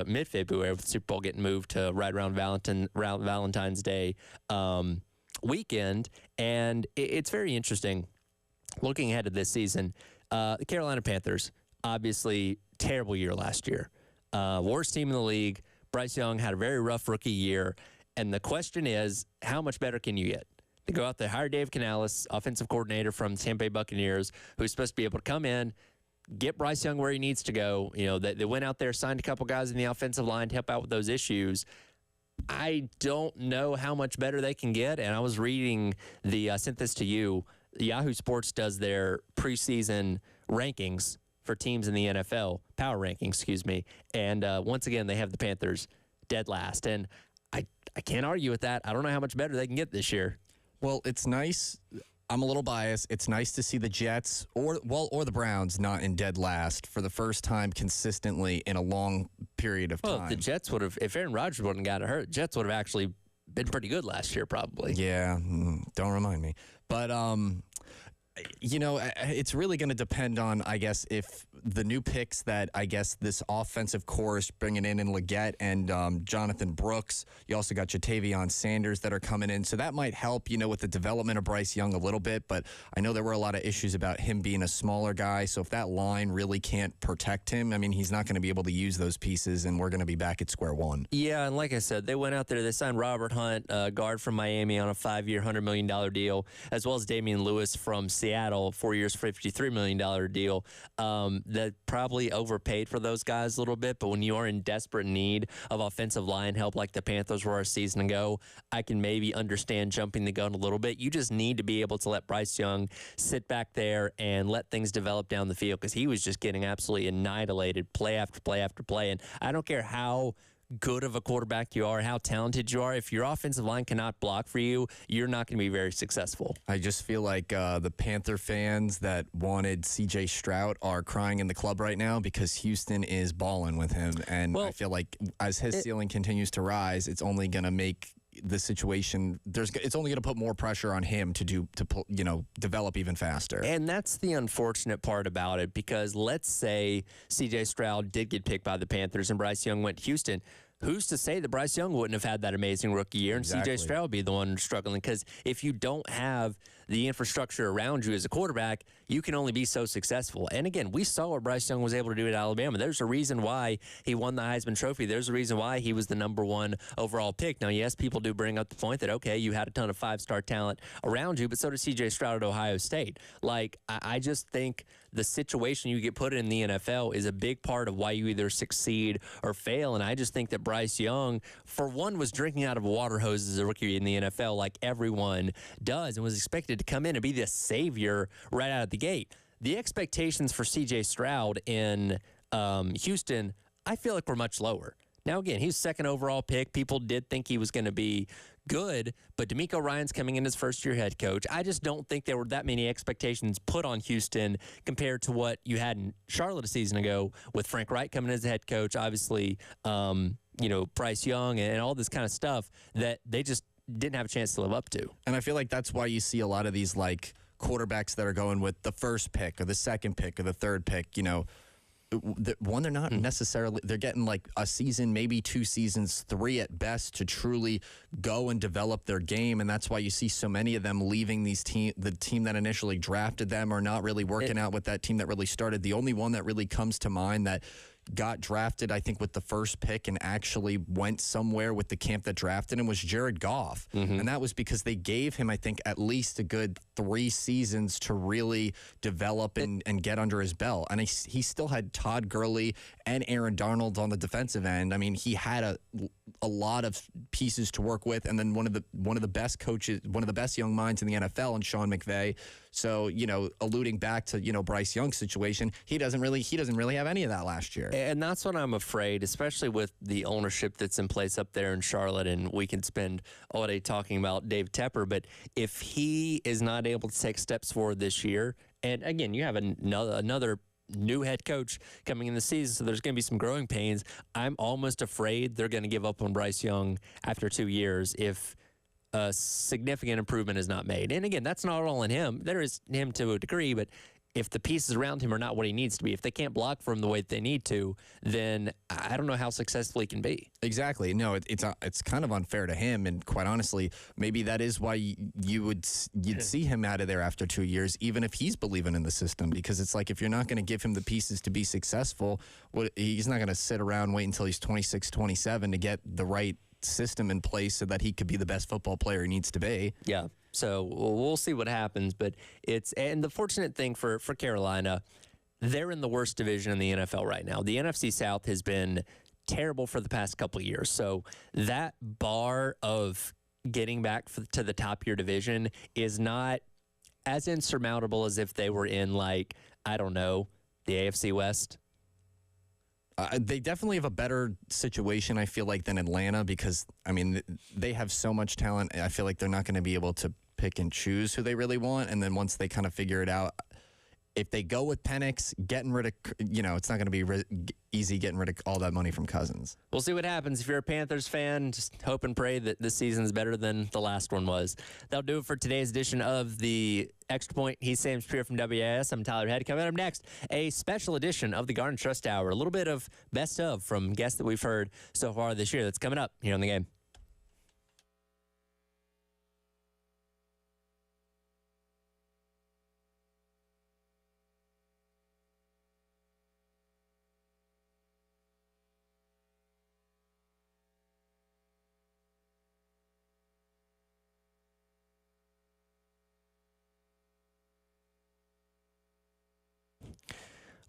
mid-February with the Super Bowl getting moved to right around Valentine's Day weekend. And it's very interesting looking ahead to this season. The Carolina Panthers, obviously terrible year last year. Worst team in the league. Bryce Young had a very rough rookie year. And the question is, how much better can you get? To go out there, hire Dave Canales, offensive coordinator from the Tampa Bay Buccaneers, who's supposed to be able to come in, get Bryce Young where he needs to go. You know, they went out there, signed a couple guys in the offensive line to help out with those issues. I don't know how much better they can get. And I was reading I sent this to you. Yahoo Sports does their preseason rankings for teams in the NFL, power rankings, excuse me. And once again, they have the Panthers dead last. And I can't argue with that. I don't know how much better they can get this year. Well, it's nice. I'm a little biased. It's nice to see the Jets or the Browns not in dead last for the first time consistently in a long period of time. Well, if the Jets would have, if Aaron Rodgers wouldn't got hurt, Jets would have actually been pretty good last year, probably. Yeah, don't remind me. But you know, it's really going to depend on, I guess, if the new picks that I guess this offensive core is bringing in Leggett and Jonathan Brooks. You also got Jatavion Sanders that are coming in. So that might help, you know, with the development of Bryce Young a little bit. But I know there were a lot of issues about him being a smaller guy. So if that line really can't protect him, I mean, he's not going to be able to use those pieces, and we're going to be back at square one. Yeah, and like I said, they went out there, they signed Robert Hunt, guard from Miami, on a 5-year, $100 million deal, as well as Damian Lewis from Seattle, 4 years, $53 million deal. That probably overpaid for those guys a little bit, but when you are in desperate need of offensive line help like the Panthers were a season ago, I can maybe understand jumping the gun a little bit. You just need to be able to let Bryce Young sit back there and let things develop down the field, because he was just getting absolutely annihilated play after play after play. And I don't care how good of a quarterback you are, how talented you are, if your offensive line cannot block for you, you're not going to be very successful. I just feel like the Panther fans that wanted C.J. Stroud are crying in the club right now because Houston is balling with him. And I feel like as his ceiling continues to rise, it's only going to make the situation, it's only going to put more pressure on him to develop even faster. And that's the unfortunate part about it, because let's say C.J. Stroud did get picked by the Panthers and Bryce Young went to Houston. Who's to say that Bryce Young wouldn't have had that amazing rookie year and C.J. Stroud would be the one struggling? Because if you don't have the infrastructure around you as a quarterback, you can only be so successful. And again, we saw what Bryce Young was able to do at Alabama. There's a reason why he won the Heisman Trophy. There's a reason why he was the #1 overall pick. Now, yes, people do bring up the point that, okay, you had a ton of 5-star talent around you, but so did C.J. Stroud at Ohio State. Like, I just think the situation you get put in the NFL is a big part of why you either succeed or fail. And I just think that Bryce Young, for one, was drinking out of a water hose as a rookie in the NFL like everyone does, and was expected to come in and be the savior right out of the gate. The expectations for C.J. Stroud in Houston, I feel like were much lower. Now, again, he's second overall pick. People did think he was going to be good, but DeMeco Ryans coming in as first-year head coach. I just don't think there were that many expectations put on Houston compared to what you had in Charlotte a season ago with Frank Reich coming in as a head coach, obviously, Bryce Young and all this kind of stuff that they just didn't have a chance to live up to. And I feel like that's why you see a lot of these, like, quarterbacks that are going with the first pick or the second pick or the third pick, they're not necessarily, they're getting like a season, maybe 2 seasons, 3 at best to truly go and develop their game. And that's why you see so many of them leaving the team that initially drafted them, or not really working out with that team that really started. The only one that really comes to mind that got drafted, I think, with the first pick and actually went somewhere with the camp that drafted him was Jared Goff. And that was because they gave him, I think, at least a good 3 seasons to really develop and get under his belt. And he still had Todd Gurley and Aaron Donald on the defensive end. I mean, he had a lot of pieces to work with, and then one of the best coaches, one of the best young minds in the NFL, and Sean McVay. So, alluding back to, Bryce Young's situation, he doesn't really have any of that last year. And that's what I'm afraid, especially with the ownership that's in place up there in Charlotte, and we can spend all day talking about Dave Tepper, but if he is not able to take steps forward this year, and again, you have another new head coach coming in the season, so there's going to be some growing pains. I'm almost afraid they're going to give up on Bryce Young after 2 years if a significant improvement is not made. And again, that's not all in him. There is him to a degree, but if the pieces around him are not what he needs to be, if they can't block for him the way that they need to, then I don't know how successful he can be. Exactly. No, it's kind of unfair to him, and quite honestly, maybe that is why you'd see him out of there after 2 years, even if he's believing in the system, because it's like if you're not going to give him the pieces to be successful, he's not going to sit around wait until he's 26, 27 to get the right system in place so that he could be the best football player he needs to be. Yeah. So we'll see what happens, but and the fortunate thing for Carolina, they're in the worst division in the NFL right now. The NFC South has been terrible for the past couple of years. So that bar of getting back to the top of your division is not as insurmountable as if they were in, like, I don't know, the AFC West. They definitely have a better situation, I feel like, than Atlanta because, I mean, they have so much talent. I feel like they're not going to be able to pick and choose who they really want. And then once they kind of figure it out, if they go with Penix, getting rid of, it's not going to be easy getting rid of all that money from Cousins. We'll see what happens. If you're a Panthers fan, just hope and pray that this season's better than the last one was. That'll do it for today's edition of the Extra Point. He's Sam Shapiro from WIS. I'm Tyler Head. Coming up next, a special edition of the Garden Trust Hour. A little bit of best of from guests that we've heard so far this year. That's coming up here on The Game.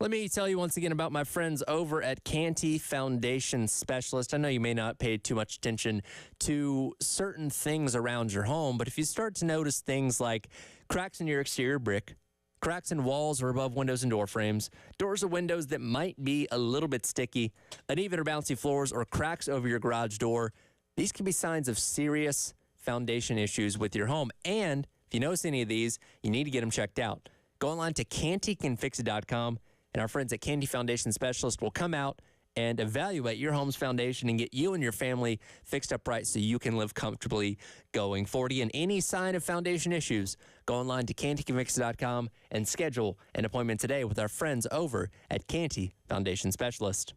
Let me tell you once again about my friends over at Canty Foundation Specialist. I know you may not pay too much attention to certain things around your home, but if you start to notice things like cracks in your exterior brick, cracks in walls or above windows and door frames, doors or windows that might be a little bit sticky, uneven or bouncy floors, or cracks over your garage door, these can be signs of serious foundation issues with your home. And if you notice any of these, you need to get them checked out. Go online to cantycanfixit.com. And our friends at Canty Foundation Specialist will come out and evaluate your home's foundation and get you and your family fixed up right so you can live comfortably going forward. And any sign of foundation issues, go online to cantycanfixit.com and schedule an appointment today with our friends over at Canty Foundation Specialist.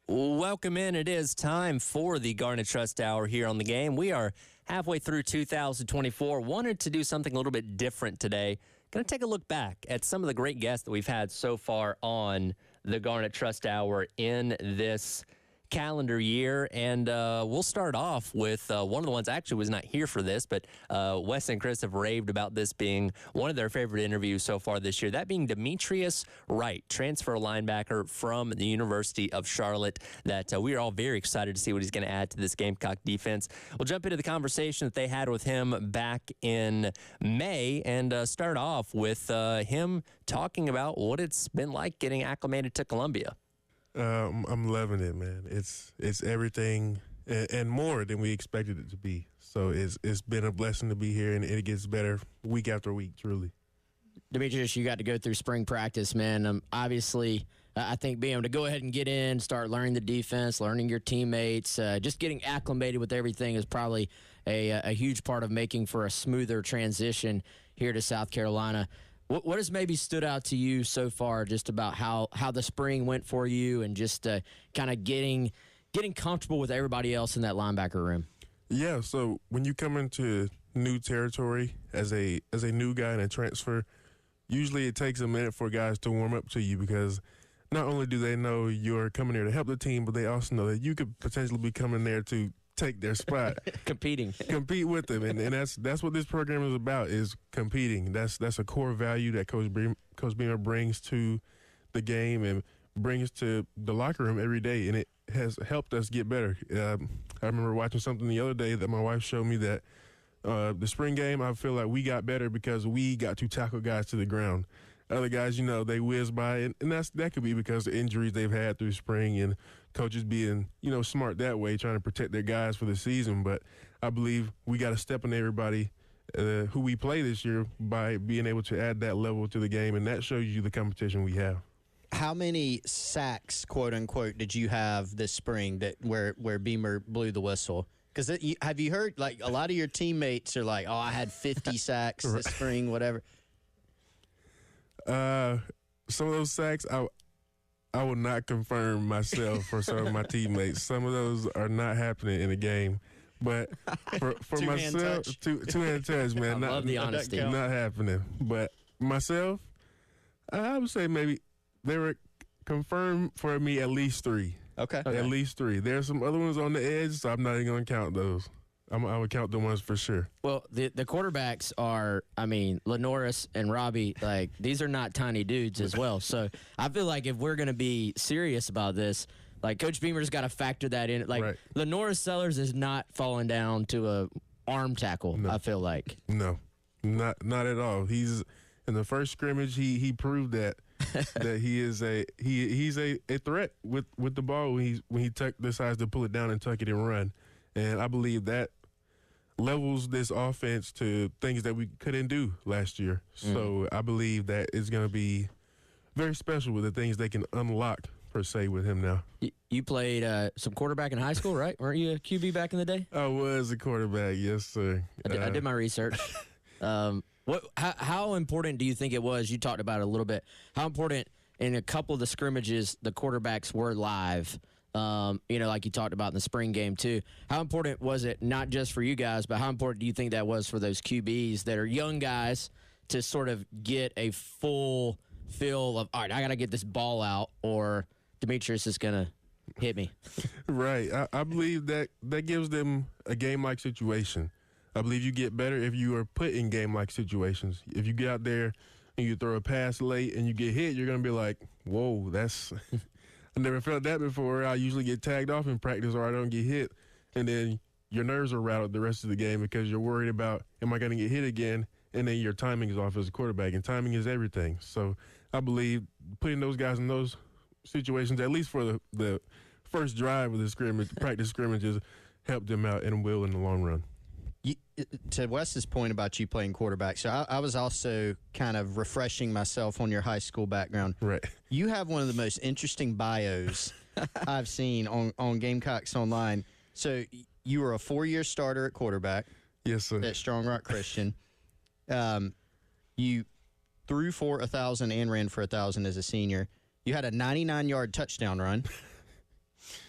Welcome in. It is time for the Garnet Trust Hour here on the game. We are halfway through 2024. Wanted to do something a little bit different today. Going to take a look back at some of the great guests that we've had so far on the Garnet Trust Hour in this calendar year, and we'll start off with one of the ones actually was not here for this, but Wes and Chris have raved about this being one of their favorite interviews so far this year, that being Demetrius Wright, transfer linebacker from the University of Charlotte, that we are all very excited to see what he's going to add to this Gamecock defense. We'll jump into the conversation that they had with him back in May and start off with him talking about what it's been like getting acclimated to Columbia. I'm loving it, man. It's everything and more than we expected it to be. So it's been a blessing to be here, and it gets better week after week, truly. Demetrius, you got to go through spring practice, man. Obviously, I think being able to go ahead and get in, start learning the defense, learning your teammates, just getting acclimated with everything is probably a huge part of making for a smoother transition here to South Carolina. What has maybe stood out to you so far just about how the spring went for you and just kind of getting comfortable with everybody else in that linebacker room? Yeah, so when you come into new territory as a new guy and a transfer, usually it takes a minute for guys to warm up to you because not only do they know you're coming here to help the team, but they also know that you could potentially be coming there to take their spot. Compete with them, and that's what this program is about, is competing. That's a core value that Coach Beamer brings to the game and brings to the locker room every day, and it has helped us get better. I remember watching something the other day that my wife showed me that the spring game, I feel like we got better because we got to tackle guys to the ground. Other guys, they whiz by, and that could be because of injuries they've had through spring and coaches being, smart that way, trying to protect their guys for the season. But I believe we got to step on everybody who we play this year by being able to add that level to the game, and that shows you the competition we have. How many sacks, quote unquote, did you have this spring where Beamer blew the whistle? Because have you heard, like, a lot of your teammates are like, oh, I had 50 sacks this spring, whatever. Some of those sacks, I will not confirm myself for some of my teammates. Some of those are not happening in a game. But for myself, two-hand touch, man. I love the honesty. Not happening. But myself, I would say maybe they were confirmed for me at least 3. Okay. At least 3. There's some other ones on the edge, so I'm not even going to count those. I would count the ones for sure. Well, the quarterbacks are, Lenoris and Robbie, like, these are not tiny dudes as well. So I feel like if we're going to be serious about this, like, Coach Beamer's got to factor that in. Like, right. Lenoris Sellers is not falling down to a arm tackle, no. I feel like. No, not at all. He's in the first scrimmage, he proved that he is he's a threat with the ball when he decides to pull it down and tuck it and run. And I believe that levels this offense to things that we couldn't do last year. So I believe that it's going to be very special with the things they can unlock, per se, with him now. You played some quarterback in high school, right? Weren't you a QB back in the day? I was a quarterback, yes, sir. I did my research. How important do you think it was? You talked about it a little bit. How important in a couple of the scrimmages the quarterbacks were live? Like you talked about in the spring game too. How important was it, not just for you guys, but how important do you think that was for those QBs that are young guys to sort of get a full feel of, all right, I got to get this ball out or Demetrius is going to hit me? Right. I believe that gives them a game-like situation. I believe you get better if you are put in game-like situations. If you get out there and you throw a pass late and you get hit, you're going to be like, whoa, that's – I never felt that before. I usually get tagged off in practice or I don't get hit. And then your nerves are rattled the rest of the game because you're worried about, am I going to get hit again? And then your timing is off as a quarterback, and timing is everything. So I believe putting those guys in those situations, at least for the first drive of the practice scrimmages, helped them out and will in the long run. To Wes's point about you playing quarterback, so I was also kind of refreshing myself on your high school background. Right. You have one of the most interesting bios I've seen on Gamecocks Online. So you were a 4-year starter at quarterback. Yes, sir. At Strong Rock Christian. You threw for 1,000 and ran for 1,000 as a senior. You had a 99-yard touchdown run.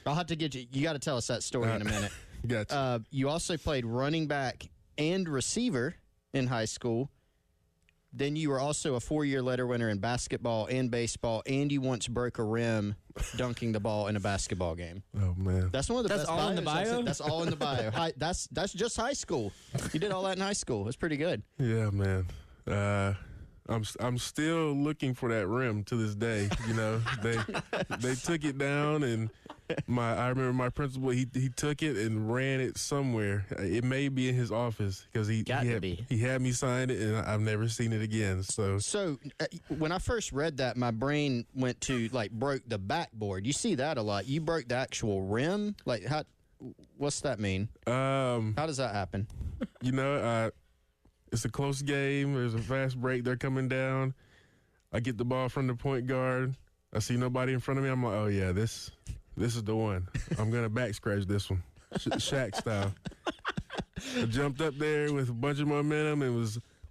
I'll have to get you. You got to tell us that story in a minute. Gotcha. You also played running back and receiver in high school. Then you were also a 4-year letter winner in basketball and baseball, and you once broke a rim dunking the ball in a basketball game. Oh man, That's one of the That's best all in the bios. bio? That's all in the bio. That's just high school. You did all that in high school. It's pretty good. yeah, man. I'm still looking for that rim to this day. You know, they took it down, and I remember my principal. He took it and ran it somewhere. It may be in his office because he had me sign it, and I've never seen it again. So when I first read that, my brain went to like broke the backboard. You see that a lot. You broke the actual rim. Like how? What's that mean? How does that happen? You know, it's a close game. There's a fast break. They're coming down. I get the ball from the point guard. I see nobody in front of me. I'm like, oh, yeah, this is the one. I'm going to back scratch this one, Shaq style. I jumped up there with a bunch of momentum and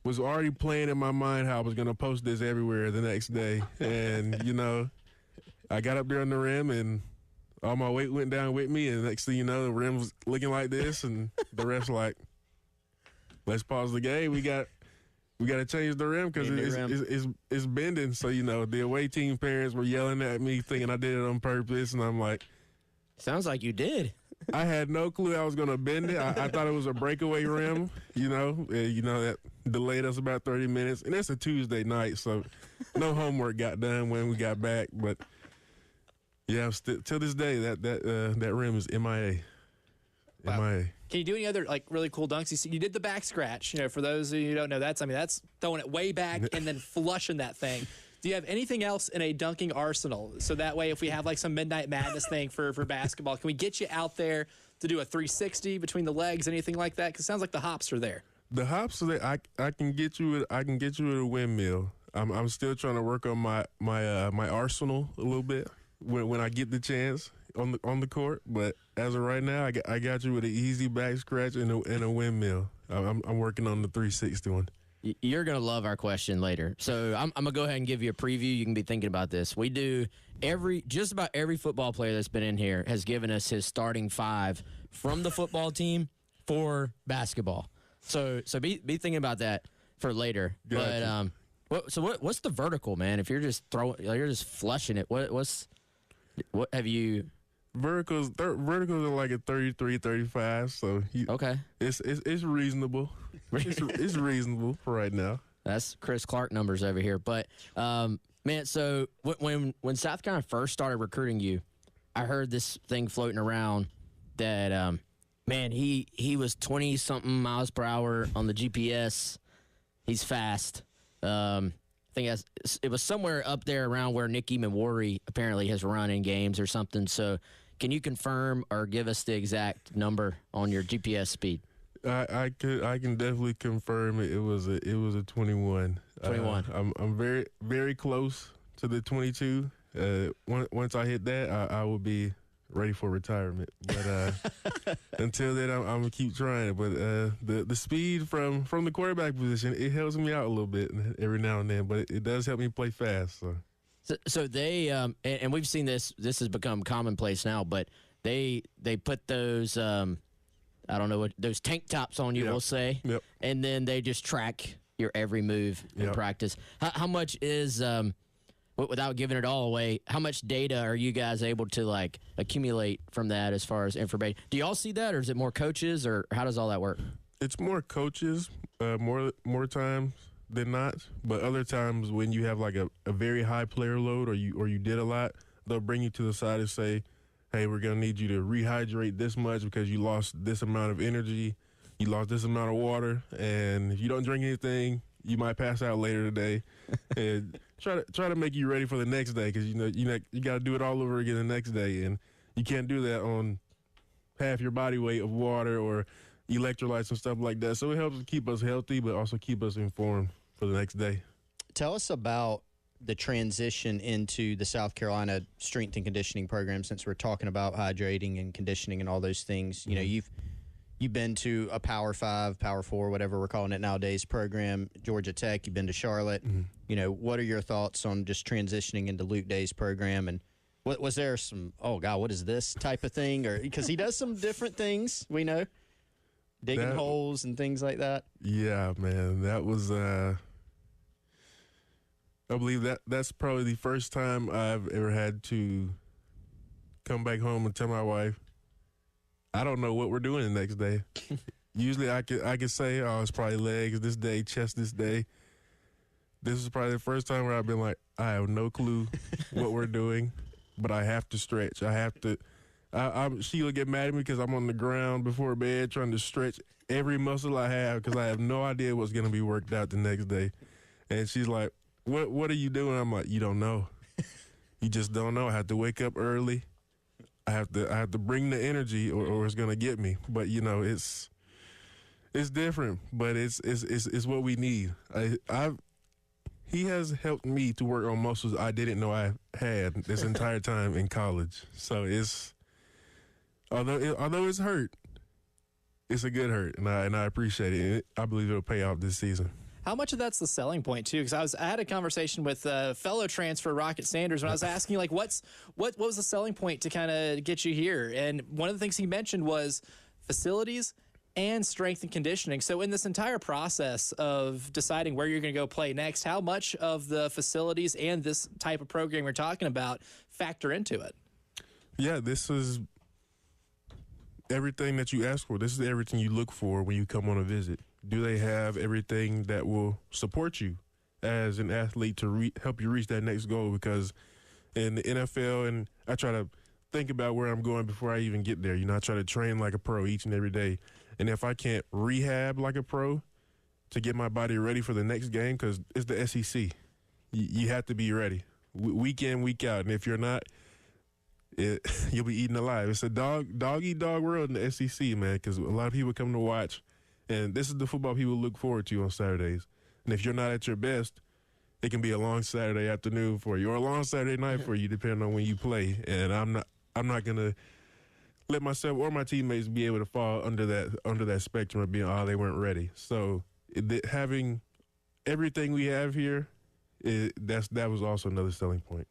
was already playing in my mind how I was going to post this everywhere the next day. And, you know, I got up there on the rim and all my weight went down with me. And next thing you know, the rim was looking like this. And the ref's like, let's pause the game. We got to change the rim because it's bending. So, you know, the away team parents were yelling at me thinking I did it on purpose. And I'm like. Sounds like you did. I had no clue I was going to bend it. I thought it was a breakaway rim, you know. That delayed us about 30 minutes. And it's a Tuesday night, so no homework got done when we got back. But, yeah, till this day, that rim is MIA. Wow. MIA. Can you do any other like really cool dunks? You did the back scratch. You know, for those of you who don't know, that's throwing it way back and then flushing that thing. Do you have anything else in a dunking arsenal? So that way, if we have like some Midnight Madness thing for basketball, can we get you out there to do a 360 between the legs, anything like that? Because it sounds like the hops are there. The hops are there. I can get you with a windmill. I'm still trying to work on my arsenal a little bit when I get the chance on the court, but as of right now, I got you with an easy back scratch and a windmill. I'm working on the 360 one. You're going to love our question later. So I'm going to go ahead and give you a preview. You can be thinking about this. We do just about every football player that's been in here has given us his starting 5 from the football team for basketball. So be thinking about that for later. Gotcha. But what's the vertical, man? If you're just flushing it, what have you? Verticals are like a 33, 35, so Okay. It's reasonable. It's reasonable for right now. That's Chris Clark numbers over here. But man, so when South Carolina first started recruiting you, I heard this thing floating around that man, he was 20 something miles per hour on the GPS. He's fast. I think it was somewhere up there around where Nicky Memori apparently has run in games or something. So can you confirm or give us the exact number on your GPS speed? I can definitely confirm it. It was a 21. 21. I'm very, very close to the 22. Once I hit that, I will be ready for retirement. But until then, I'm gonna keep trying it. But the speed from the quarterback position, it helps me out a little bit every now and then. But it does help me play fast. So they and we've seen this. This has become commonplace now. But they put those I don't know what those tank tops on you. Yep. We'll say, Yep. And then they just track your every move in Yep. practice. How much is without giving it all away? How much data are you guys able to like accumulate from that as far as information? Do y'all see that, or is it more coaches, or how does all that work? It's more coaches, more times than not. But other times when you have like a very high player load or you did a lot, they'll bring you to the side and say, hey, we're going to need you to rehydrate this much because you lost this amount of energy, you lost this amount of water, and if you don't drink anything, you might pass out later today. And try to make you ready for the next day because you got to do it all over again the next day, and you can't do that on half your body weight of water or electrolytes and stuff like that. So it helps keep us healthy, but also keep us informed for the next day. Tell us about the transition into the South Carolina strength and conditioning program, since we're talking about hydrating and conditioning and all those things. You know, you've been to a Power 5, Power 4, whatever we're calling it nowadays, program, Georgia Tech. You've been to Charlotte. You know, what are your thoughts on just transitioning into Luke Day's program, and Was there some, oh, God, what is this type of thing? Or because he does some different things, we know, digging holes and things like that. Yeah, man, that was I believe that's probably the first time I've ever had to come back home and tell my wife, I don't know what we're doing the next day. Usually I could say, oh, it's probably legs this day, chest this day. This is probably the first time where I've been like, I have no clue what we're doing, but I have to stretch. I have to. She'll get mad at me because I'm on the ground before bed trying to stretch every muscle I have because I have no idea what's going to be worked out the next day. And she's like, What are you doing? I'm like, you don't know. You just don't know. I have to wake up early. I have to bring the energy or it's going to get me. But, you know, it's different, but it's what we need. He has helped me to work on muscles I didn't know I had this entire time in college. So although it's hurt, it's a good hurt, and I appreciate it. I believe it'll pay off this season. How much of that's the selling point too? Because I had a conversation with a fellow transfer, Rocket Sanders, when I was asking like, what was the selling point to kind of get you here? And one of the things he mentioned was facilities and strength and conditioning. So in this entire process of deciding where you're going to go play next, how much of the facilities and this type of program you're talking about factor into it? Yeah, this is everything that you ask for. This is everything you look for when you come on a visit. Do they have everything that will support you as an athlete to help you reach that next goal? Because in the NFL, and I try to think about where I'm going before I even get there. You know, I try to train like a pro each and every day. And if I can't rehab like a pro to get my body ready for the next game, because it's the SEC, you have to be ready week in, week out. And if you're not, you'll be eaten alive. It's a dog-eat-dog world in the SEC, man, because a lot of people come to watch. And this is the football people look forward to on Saturdays. And if you're not at your best, it can be a long Saturday afternoon for you or a long Saturday night for you, depending on when you play. And I'm not going to let myself or my teammates be able to fall under that spectrum of being, they weren't ready. So having everything we have here, that was also another selling point.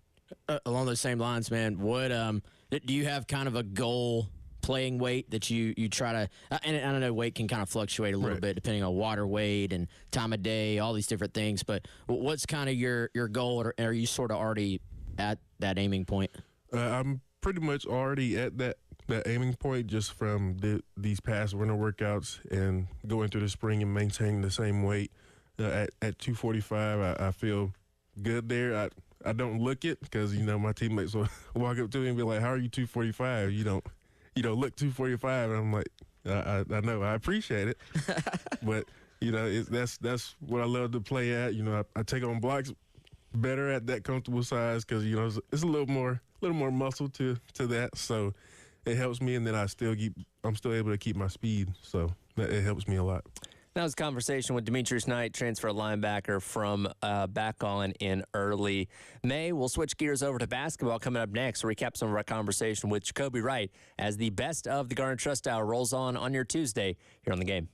Along those same lines, man, what do you have kind of a goal playing weight that you try to and I know weight can kind of fluctuate a little bit depending on water weight and time of day, all these different things, but what's kind of your goal, or are you sort of already at that aiming point? I'm pretty much already at that aiming point just from these past winter workouts and going through the spring and maintaining the same weight. At 245, I feel good there. I don't look it because, you know, my teammates will walk up to me and be like, how are you 245? You don't look 245. And I'm like, I know, I appreciate it. But, you know, that's what I love to play at. You know, I take on blocks better at that comfortable size because, you know, it's a little more muscle to that. So it helps me, and then I'm still able to keep my speed. So it helps me a lot. That was a conversation with Demetrius Knight, transfer linebacker from back on in early May. We'll switch gears over to basketball coming up next. We'll recap some of our conversation with Jacoby Wright as the best of the Garnet Trust Hour rolls on your Tuesday here on The Game.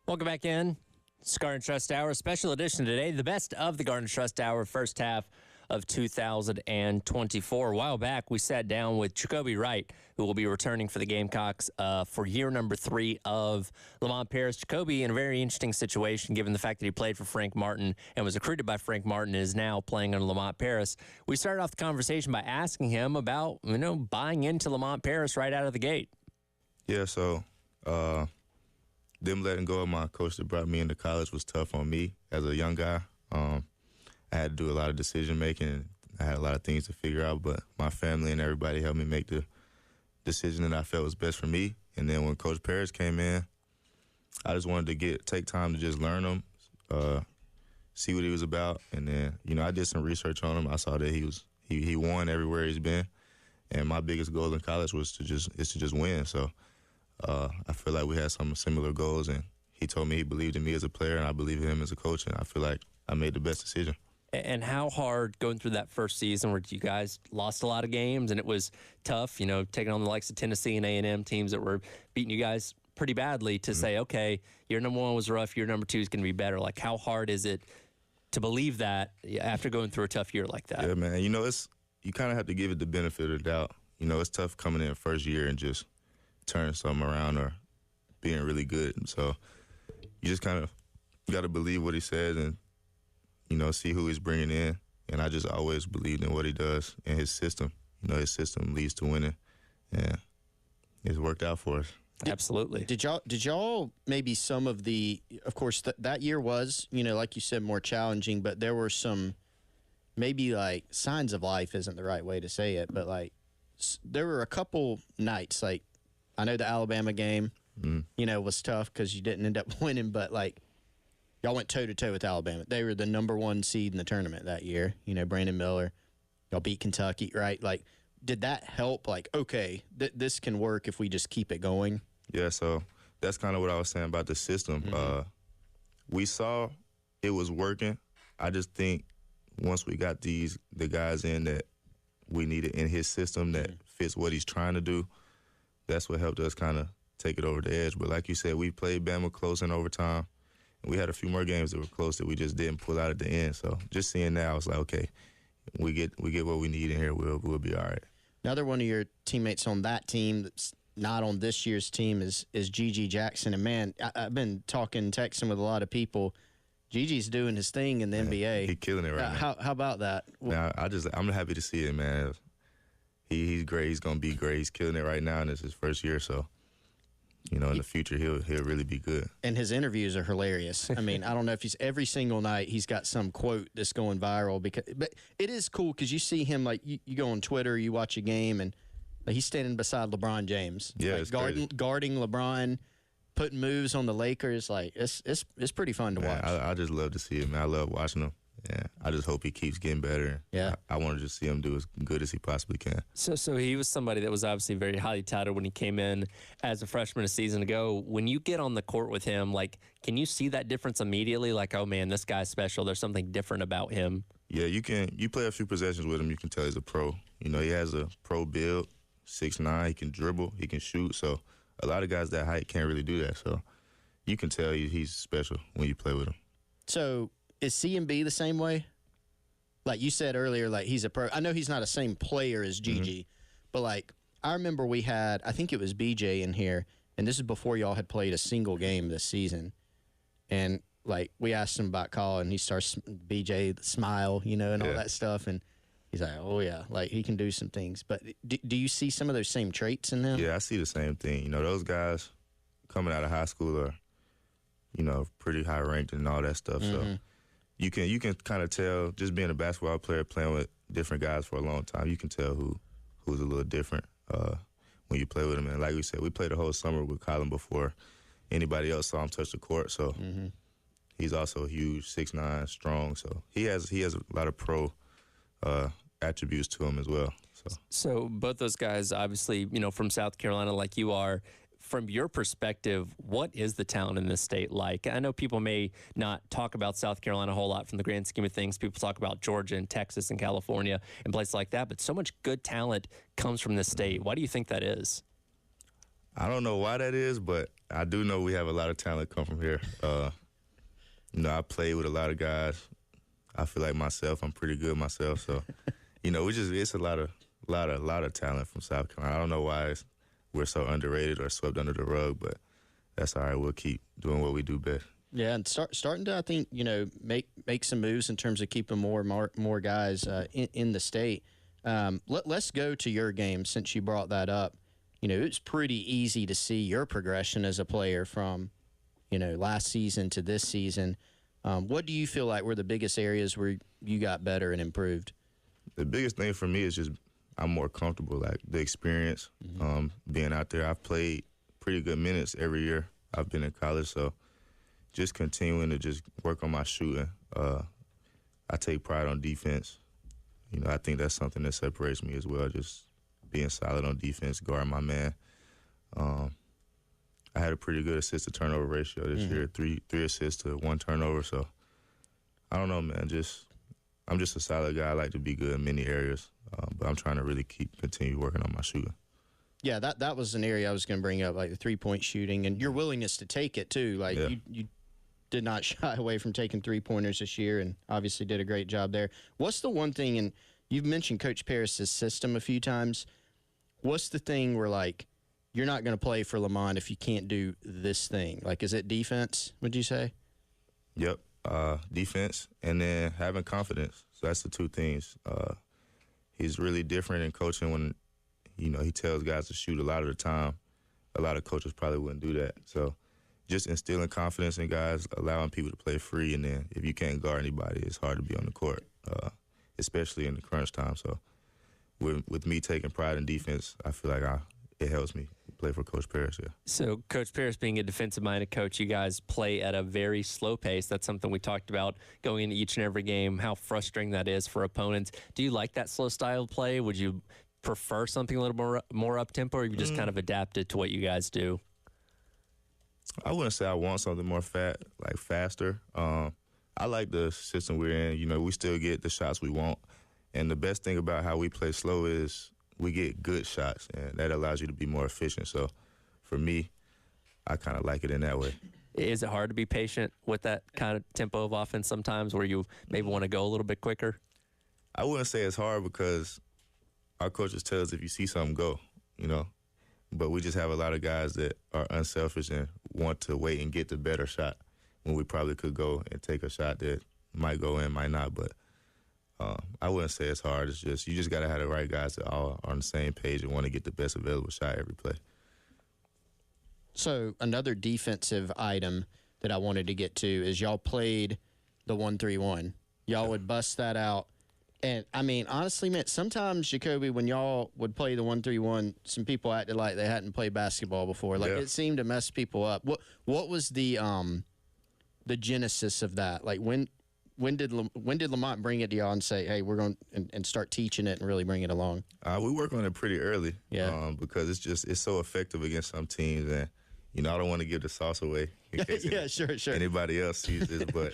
Welcome back in. It's Garden Trust Hour, special edition today. The best of the Garden Trust Hour, first half of 2024. A while back, we sat down with Jacoby Wright, who will be returning for the Gamecocks for year number 3 of Lamont Paris. Jacoby in a very interesting situation, given the fact that he played for Frank Martin and was recruited by Frank Martin and is now playing under Lamont Paris. We started off the conversation by asking him about, buying into Lamont Paris right out of the gate. Yeah, so them letting go of my coach that brought me into college was tough on me as a young guy. I had to do a lot of decision-making, and I had a lot of things to figure out, but my family and everybody helped me make the decision that I felt was best for me. And then when Coach Paris came in, I just wanted to take time to just learn him, see what he was about. And then, I did some research on him. I saw that he won everywhere he's been. And my biggest goal in college was to just win. So I feel like we had some similar goals, and he told me he believed in me as a player, and I believe in him as a coach, and I feel like I made the best decision. And how hard going through that first season where you guys lost a lot of games and it was tough, taking on the likes of Tennessee and A&M teams that were beating you guys pretty badly to say, okay, year number 1 was rough, year number 2 is going to be better. Like, how hard is it to believe that after going through a tough year like that? Yeah, man. You kind of have to give it the benefit of the doubt. It's tough coming in first year and just turning something around or being really good. So you just kind of got to believe what he says and, see who he's bringing in. And I just always believed in what he does and his system. His system leads to winning. And it's worked out for us. Absolutely. Did y'all maybe some of the, of course, that year was, like you said, more challenging, but there were some maybe like signs of life isn't the right way to say it, but like there were a couple nights, like I know the Alabama game, was tough because you didn't end up winning, but like y'all went toe-to-toe with Alabama. They were the number 1 seed in the tournament that year. Brandon Miller. Y'all beat Kentucky, right? Like, did that help? Like, okay, this can work if we just keep it going? Yeah, so that's kind of what I was saying about the system. We saw it was working. I just think once we got the guys in that we needed in his system that fits what he's trying to do, that's what helped us kind of take it over the edge. But like you said, we played Bama close in overtime. We had a few more games that were close that we just didn't pull out at the end. So just seeing that, I was like, okay, we get what we need in here. We'll be all right. Another one of your teammates on that team that's not on this year's team is Gigi Jackson. And, man, I've been texting with a lot of people. Gigi's doing his thing in the NBA. He's killing it right now. How about that? Now, I'm happy to see it, man. He's great. He's going to be great. He's killing it right now, and it's his first year, so – in the future, he'll really be good. And his interviews are hilarious. I mean, I don't know if he's every single night he's got some quote that's going viral. But it is cool because you see him, like, you go on Twitter, you watch a game, and he's standing beside LeBron James. Yeah, like, guarding LeBron, putting moves on the Lakers. Like, it's pretty fun to watch. I just love to see it, man. I love watching him. Yeah, I just hope he keeps getting better. Yeah. I want to just see him do as good as he possibly can. So he was somebody that was obviously very highly touted when he came in as a freshman a season ago. When you get on the court with him, like, can you see that difference immediately? Like, oh, man, this guy's special. There's something different about him. Yeah, you can. You play a few possessions with him, you can tell he's a pro. He has a pro build, 6'9", he can dribble, he can shoot. So a lot of guys that height can't really do that. So you can tell he's special when you play with him. So is C&B the same way? Like you said earlier, like he's a pro. I know he's not the same player as Gigi, but like I remember we had, I think it was BJ in here, and this is before y'all had played a single game this season. And like we asked him about Call, and he starts BJ smile, and all that stuff, and he's like, oh yeah, like he can do some things. But do you see some of those same traits in them? Yeah, I see the same thing. Those guys coming out of high school are, pretty high ranked and all that stuff. So you can kind of tell, just being a basketball player, playing with different guys for a long time, you can tell who's a little different when you play with them. And like we said, we played the whole summer with Colin before anybody else saw him touch the court. So he's also huge, 6'9", strong. So he has a lot of pro attributes to him as well. So both those guys, obviously, from South Carolina like you are. From your perspective, what is the talent in this state like? I know people may not talk about South Carolina a whole lot from the grand scheme of things. People talk about Georgia and Texas and California and places like that, but so much good talent comes from this state. Why do you think that is? I don't know why that is, but I do know we have a lot of talent come from here. I play with a lot of guys. I feel like myself, I'm pretty good myself. So, it's a lot of talent from South Carolina. I don't know why we're so underrated or swept under the rug, but that's all right. We'll keep doing what we do best. Yeah, and starting to, I think, make some moves in terms of keeping more guys in the state. Let's go to your game since you brought that up. It's pretty easy to see your progression as a player from, last season to this season. What do you feel like were the biggest areas where you got better and improved? The biggest thing for me is just I'm more comfortable, like the experience, being out there. I've played pretty good minutes every year I've been in college, so just continuing to just work on my shooting. I take pride on defense. I think that's something that separates me as well, just being solid on defense, guarding my man. I had a pretty good assist-to-turnover ratio this year, three assists to 1 turnover. So, I don't know, man. I'm just a solid guy. I like to be good in many areas, but I'm trying to really continue working on my shooting. Yeah, that was an area I was going to bring up, like the three-point shooting and your willingness to take it, too. Like, you did not shy away from taking three-pointers this year and obviously did a great job there. What's the one thing, and you've mentioned Coach Paris's system a few times, what's the thing where, like, you're not going to play for Lamont if you can't do this thing? Like, is it defense, would you say? Yep, defense and then having confidence. So that's the two things. He's really different in coaching when, he tells guys to shoot a lot of the time. A lot of coaches probably wouldn't do that. So just instilling confidence in guys, allowing people to play free, and then if you can't guard anybody, it's hard to be on the court, especially in the crunch time. So with me taking pride in defense, I feel like it helps me play for Coach Paris, yeah. So Coach Paris being a defensive-minded coach, you guys play at a very slow pace. That's something we talked about going into each and every game, how frustrating that is for opponents. Do you like that slow style of play? Would you prefer something a little more up-tempo, or you just kind of adapted to what you guys do? I wouldn't say I want something more faster. I like the system we're in. We still get the shots we want. And the best thing about how we play slow is we get good shots, and that allows you to be more efficient. So for me, I kind of like it in that way. Is it hard to be patient with that kind of tempo of offense sometimes where you maybe want to go a little bit quicker? I wouldn't say it's hard because our coaches tell us if you see something, go, But we just have a lot of guys that are unselfish and want to wait and get the better shot when we probably could go and take a shot that might go in, might not. But I wouldn't say it's hard. It's just you just got to have the right guys that all are on the same page and want to get the best available shot every play. So another defensive item that I wanted to get to is y'all played the 1-3-1. Y'all would bust that out. And, I mean, honestly, man, sometimes, Jacoby, when y'all would play the 1-3-1, some people acted like they hadn't played basketball before. Like, it seemed to mess people up. What was the genesis of that? Like, when did Lamont bring it to y'all and say, hey, we're going and start teaching it and really bring it along? We work on it pretty early because it's so effective against some teams. And, I don't want to give the sauce away in case sure. anybody else sees this, but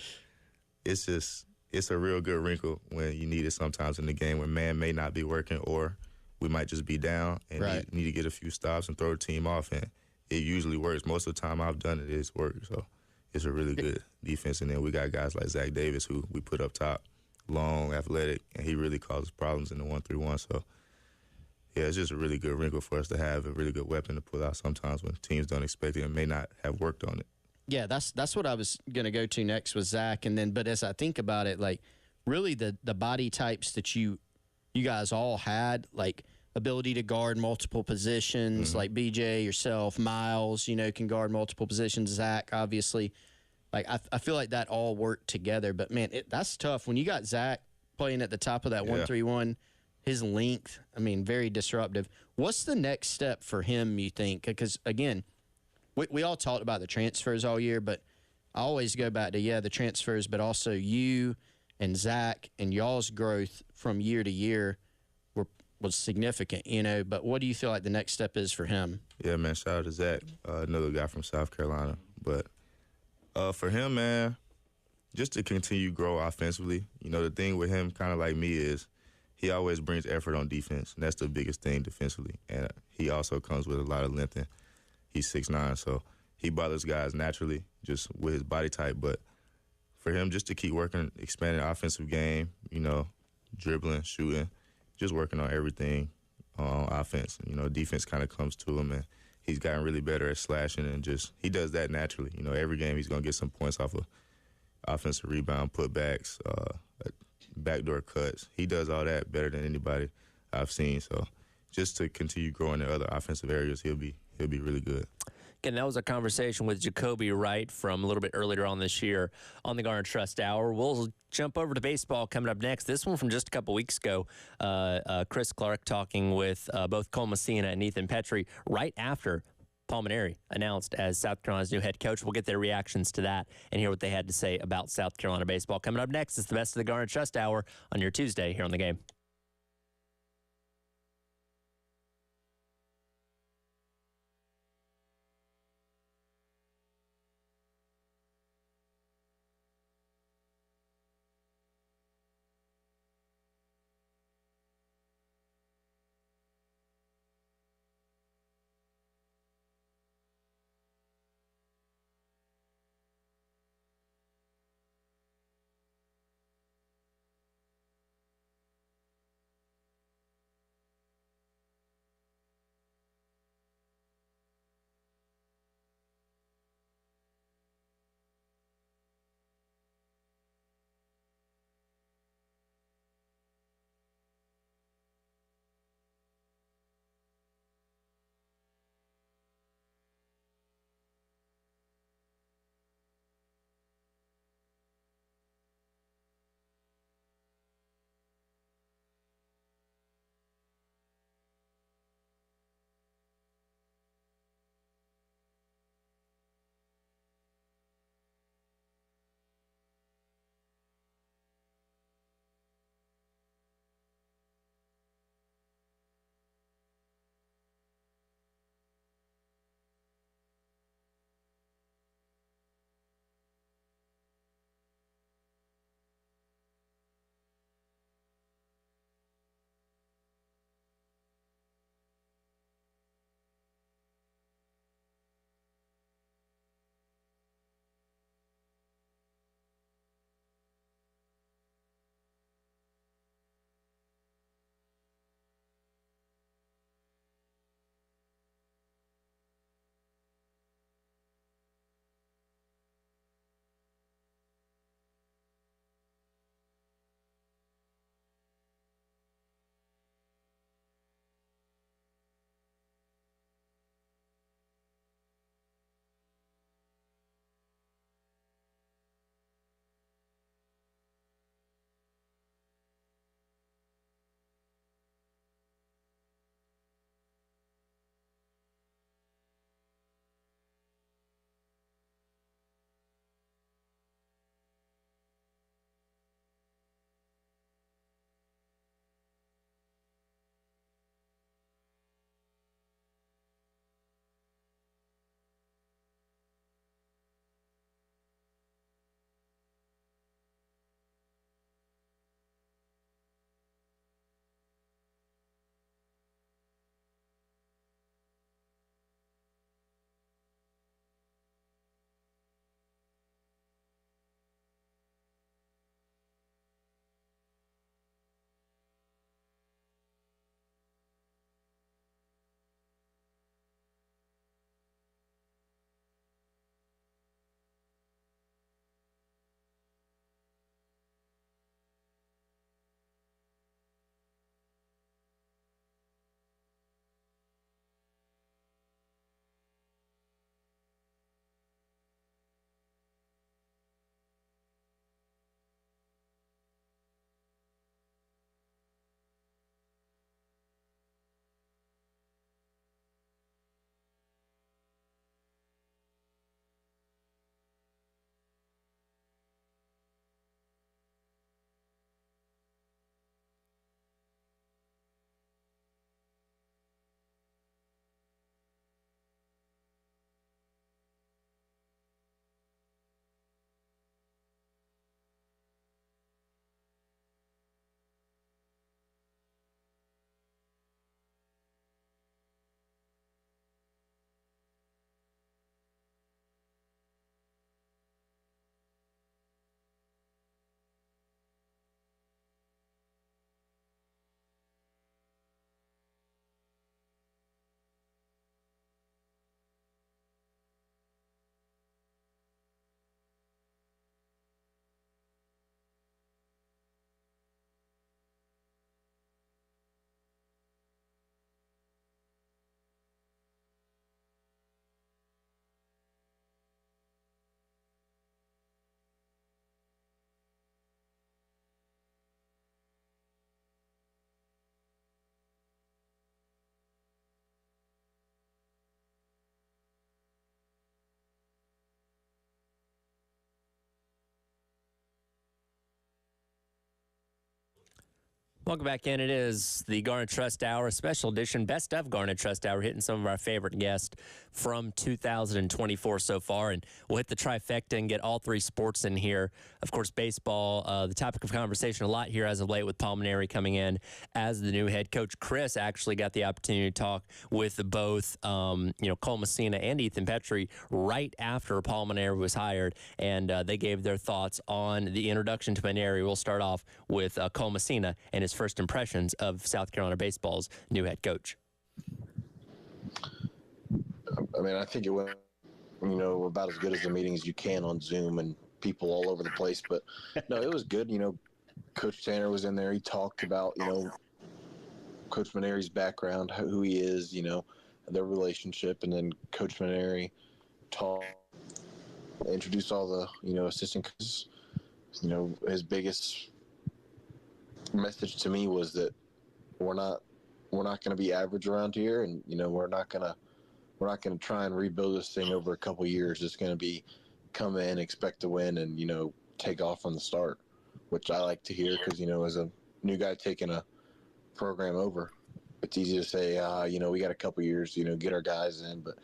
it's a real good wrinkle when you need it sometimes in the game when man may not be working or we might just be down and need to get a few stops and throw the team off. And it usually works. Most of the time I've done it's worked. So it's a really good defense. And then we got guys like Zach Davis who we put up top, long, athletic, and he really causes problems in the 1-3-1. So, yeah, it's just a really good wrinkle for us to have, a really good weapon to pull out sometimes when teams don't expect it and may not have worked on it. Yeah, that's what I was going to go to next with Zach. And then, but as I think about it, like really the body types that you guys all had, like ability to guard multiple positions, like BJ, yourself, Miles, can guard multiple positions. Zach, obviously, like I feel like that all worked together. But man, that's tough when you got Zach playing at the top of that 1-3-1. His length, I mean, very disruptive. What's the next step for him, you think? Because again, we all talked about the transfers all year, but I always go back to, the transfers, but also you and Zach and y'all's growth from year to year was significant, But what do you feel like the next step is for him? Yeah, man, shout out to Zach, another guy from South Carolina. But for him, man, just to continue to grow offensively, the thing with him, kind of like me, is he always brings effort on defense, and that's the biggest thing defensively. And he also comes with a lot of length. And he's 6'9", so he bothers guys naturally just with his body type. But for him just to keep working, expanding the offensive game, dribbling, shooting, just working on everything on offense. Defense kind of comes to him, and he's gotten really better at slashing, and just he does that naturally. Every game he's going to get some points off of offensive rebound, putbacks, backdoor cuts. He does all that better than anybody I've seen. So just to continue growing in other offensive areas, he'll be really good. Again, that was a conversation with Jacoby Wright from a little bit earlier on this year on the Garner Trust Hour. We'll jump over to baseball coming up next. This one from just a couple weeks ago. Chris Clark talking with both Cole Messina and Ethan Petrie right after Paul Mainieri announced as South Carolina's new head coach. We'll get their reactions to that and hear what they had to say about South Carolina baseball. Coming up next is the best of the Garner Trust Hour on your Tuesday here on The Game. Welcome back in. It is the Garnet Trust Hour, a special edition, best of Garnet Trust Hour, hitting some of our favorite guests from 2024 so far. And we'll hit the trifecta and get all three sports in here. Of course, baseball, the topic of conversation a lot here as of late with Paul Mainieri coming in as the new head coach. Chris actually got the opportunity to talk with both, Cole Messina and Ethan Petrie right after Paul Mainieri was hired, and they gave their thoughts on the introduction to Mainieri. We'll start off with Cole Messina and his first impressions of South Carolina baseball's new head coach. I mean, I think it went, about as good as the meetings you can on Zoom and people all over the place. But, no, it was good. Coach Tanner was in there. He talked about, Coach Mainieri's background, who he is, their relationship. And then Coach Mainieri introduced all the, assistant coaches. His biggest message to me was that we're not going to be average around here, and we're not going to try and rebuild this thing over a couple years. It's going to be come in, expect to win, and take off from the start, which I like to hear because as a new guy taking a program over, it's easy to say we got a couple years, get our guys in, but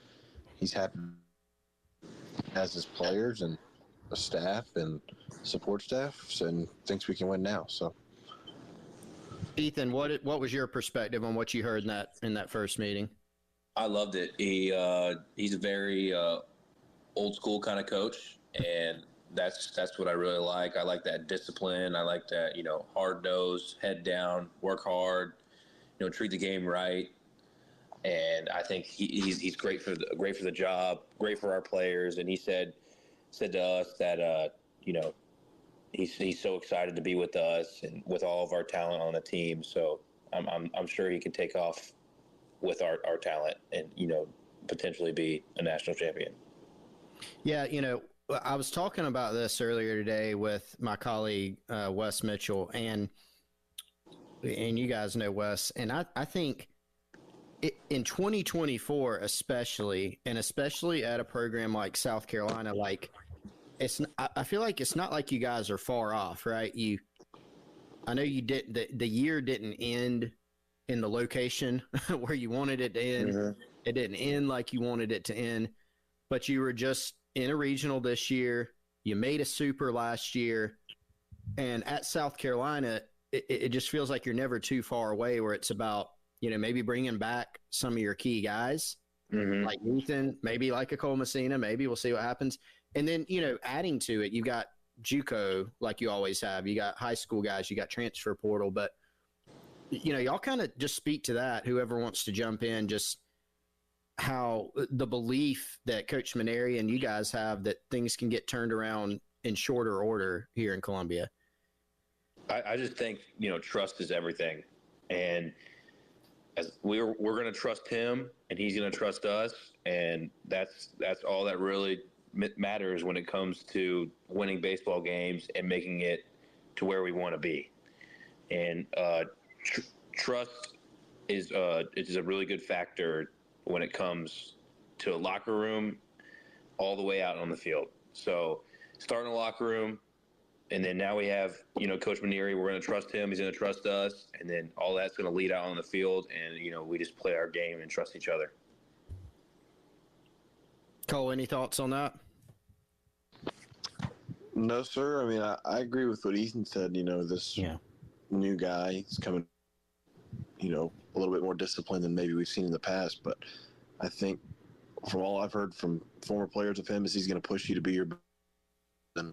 he's happy as his players and a staff and support staff and thinks we can win now. So Ethan, what was your perspective on what you heard in that first meeting? I loved it. He's a very old school kind of coach, and that's what I really like. I like that discipline. I like that hard nose, head down, work hard, treat the game right. And I think he's great for the job, great for our players. And he said to us that he's so excited to be with us and with all of our talent on the team. So I'm sure he can take off with our talent and potentially be a national champion. Yeah, I was talking about this earlier today with my colleague Wes Mitchell, and you guys know Wes, and I think in 2024 especially at a program like South Carolina, I feel like it's not like you guys are far off, right? I know you did the year didn't end in the location where you wanted it to end. Mm-hmm. It didn't end like you wanted it to end, but you were just in a regional this year. You made a super last year, and at South Carolina, it just feels like you're never too far away where it's about, maybe bringing back some of your key guys, mm-hmm. like Ethan, maybe like a Cole Messina, maybe we'll see what happens. And then, adding to it, you got JUCO like you always have. You got high school guys, you got transfer portal, but y'all kind of just speak to that, whoever wants to jump in, just how the belief that Coach Mainieri and you guys have that things can get turned around in shorter order here in Columbia. I just think, trust is everything. And as we're going to trust him and he's going to trust us. And that's all that really matters when it comes to winning baseball games and making it to where we want to be. And trust is a really good factor when it comes to a locker room all the way out on the field. So start in the locker room, and then now we have, Coach Mainieri, we're going to trust him. He's going to trust us. And then all that's going to lead out on the field. And, we just play our game and trust each other. Cole, any thoughts on that? No, sir. I mean, I agree with what Ethan said. This new guy is coming, a little bit more disciplined than maybe we've seen in the past. But I think from all I've heard from former players of him is he's going to push you to be your best. And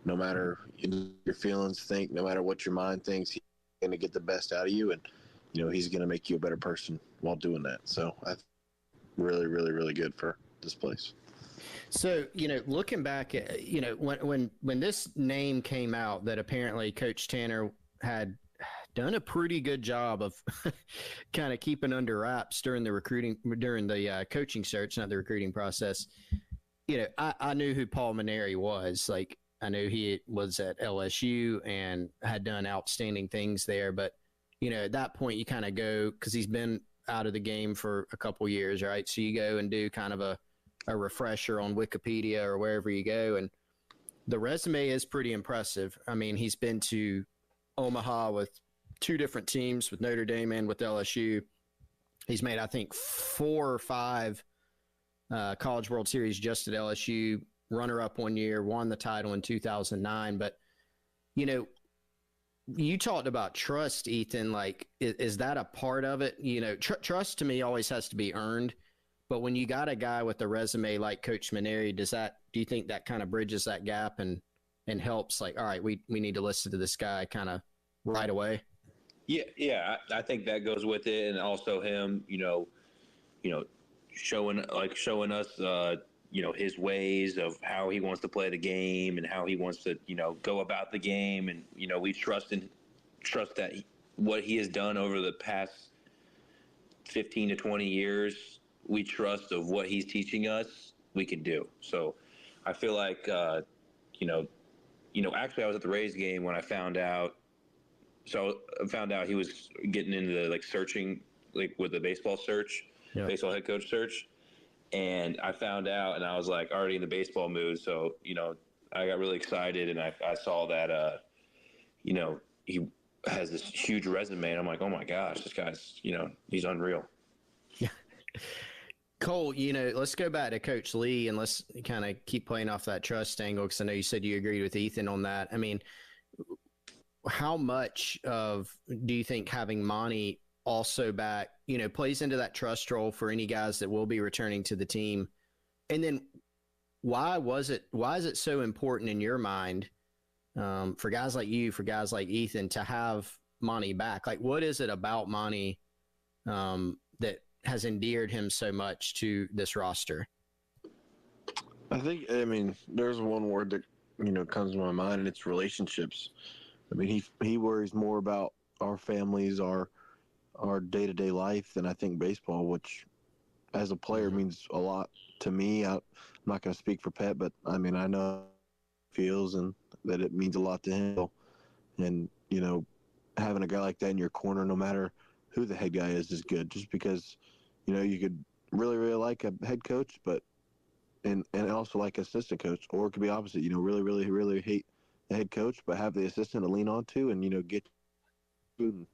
no matter your feelings think, no matter what your mind thinks, he's going to get the best out of you. And, he's going to make you a better person while doing that. So I think really, really, really good for this place. So, looking back at, when this name came out that apparently Coach Tanner had done a pretty good job of kind of keeping under wraps during the coaching search, not the recruiting process. I knew who Paul Mainieri was. Like, I knew he was at LSU and had done outstanding things there. But, at that point you kind of go, because he's been out of the game for a couple years, right? So you go and do kind of a refresher on Wikipedia or wherever you go. And the resume is pretty impressive. I mean, he's been to Omaha with two different teams with Notre Dame and with LSU. He's made, I think, 4 or 5 College World Series just at LSU, runner-up one year, won the title in 2009. But, you know, you talked about trust, Ethan. Like, is that a part of it? You know, trust to me always has to be earned. But when you got a guy with a resume like Coach Maneri, do you think that kind of bridges that gap and helps, like, all right, we need to listen to this guy kind of right away? Yeah, I think that goes with it, and also him, showing us, his ways of how he wants to play the game and how he wants to, go about the game, and we trust that what he has done over the past 15 to 20 years, we trust of what he's teaching us, we can do. So, I feel like, actually, I was at the Rays game when I found out. So I found out he was getting into the searching, with the baseball search, baseball head coach search. And I found out, and I was already in the baseball mood. So, I got really excited, and I saw that, he has this huge resume, and I'm like, oh my gosh, this guy's, he's unreal. Cole, let's go back to Coach Lee, and let's kind of keep playing off that trust angle, because I know you said you agreed with Ethan on that. I mean, how much do you think having Monty also back, plays into that trust role for any guys that will be returning to the team? And then why is it so important in your mind, for guys like you, for guys like Ethan, to have Monty back? Like, what is it about Monty that has endeared him so much to this roster? I mean, there's one word that, comes to my mind, and it's relationships. I mean, he worries more about our families, our day-to-day life than I think baseball, which as a player means a lot to me. I'm not going to speak for Pet, but I mean, I know how he feels and that it means a lot to him. And, having a guy like that in your corner, no matter who the head guy is good, just because, you could really, really like a head coach, but and also like assistant coach, or it could be opposite, really, really, really hate the head coach, but have the assistant to lean on to and, get food and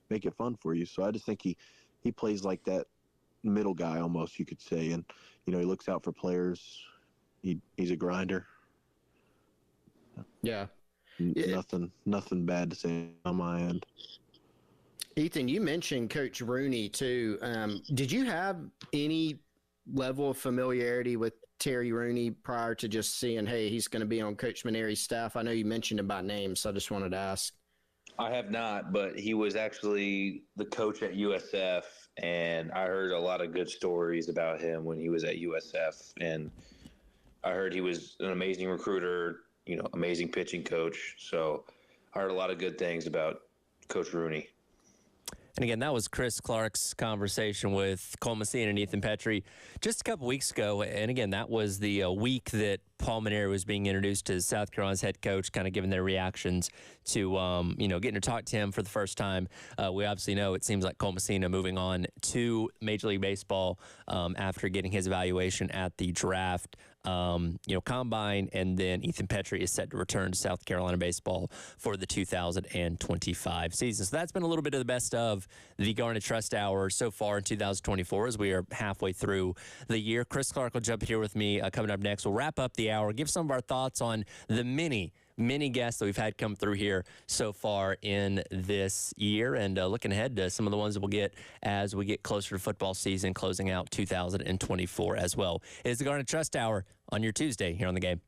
make it fun for you. So I just think he plays like that middle guy almost, you could say. And, he looks out for players. He's a grinder. Yeah. Nothing bad to say on my end. Ethan, you mentioned Coach Rooney too. Did you have any level of familiarity with Terry Rooney prior to just seeing, hey, he's going to be on Coach Maneri's staff? I know you mentioned him by name, so I just wanted to ask. I have not, but he was actually the coach at USF, and I heard a lot of good stories about him when he was at USF. And I heard he was an amazing recruiter, amazing pitching coach. So I heard a lot of good things about Coach Rooney. And again, that was Chris Clark's conversation with Cole Messina and Ethan Petrie just a couple weeks ago. And again, that was the week that Paul Maneri was being introduced as South Carolina's head coach, kind of giving their reactions to, getting to talk to him for the first time. We obviously know it seems like Cole Messina moving on to Major League Baseball after getting his evaluation at the draft. Combine, and then Ethan Petrie is set to return to South Carolina baseball for the 2025 season. So that's been a little bit of the best of the Garnet Trust Hour so far in 2024 as we are halfway through the year. Chris Clark will jump here with me coming up next. We'll wrap up the hour, give some of our thoughts on the many guests that we've had come through here so far in this year, and looking ahead to some of the ones that we'll get as we get closer to football season, closing out 2024 as well. It is the Garnet Trust Hour on your Tuesday here on The Game.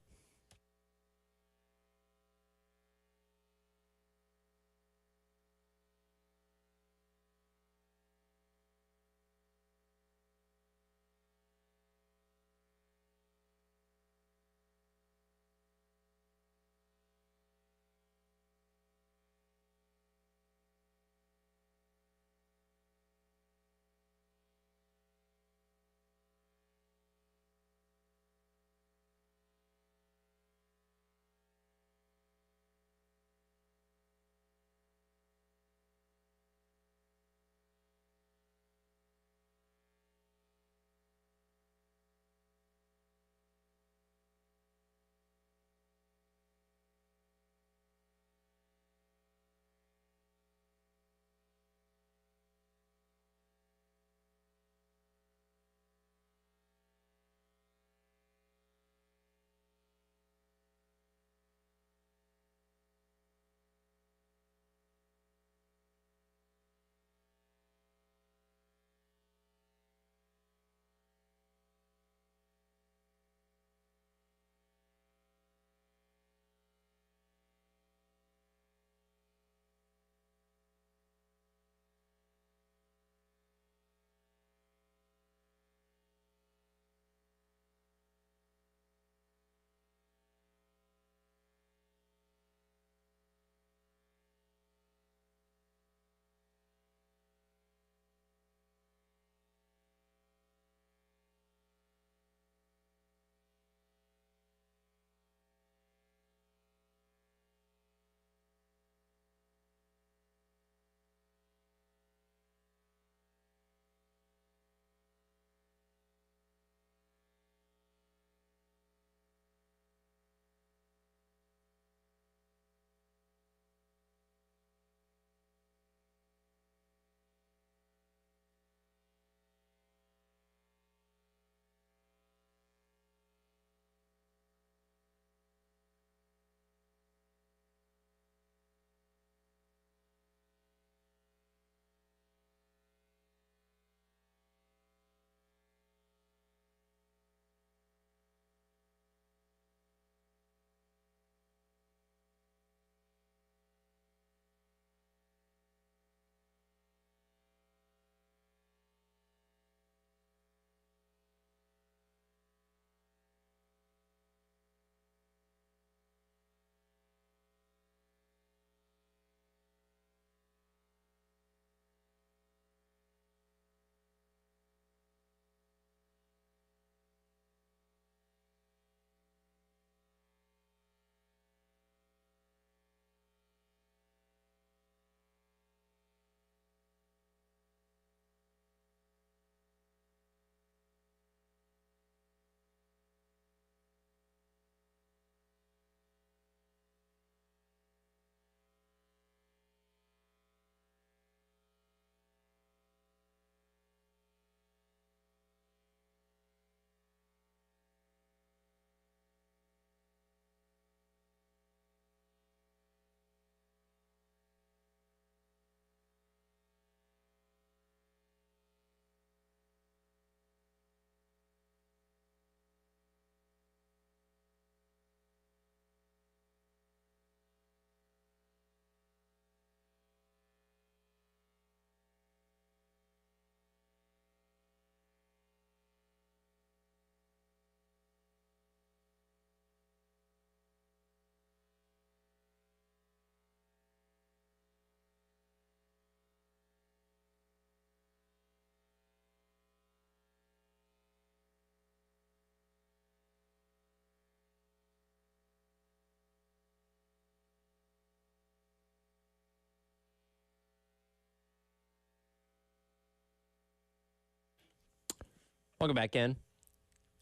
Welcome back in.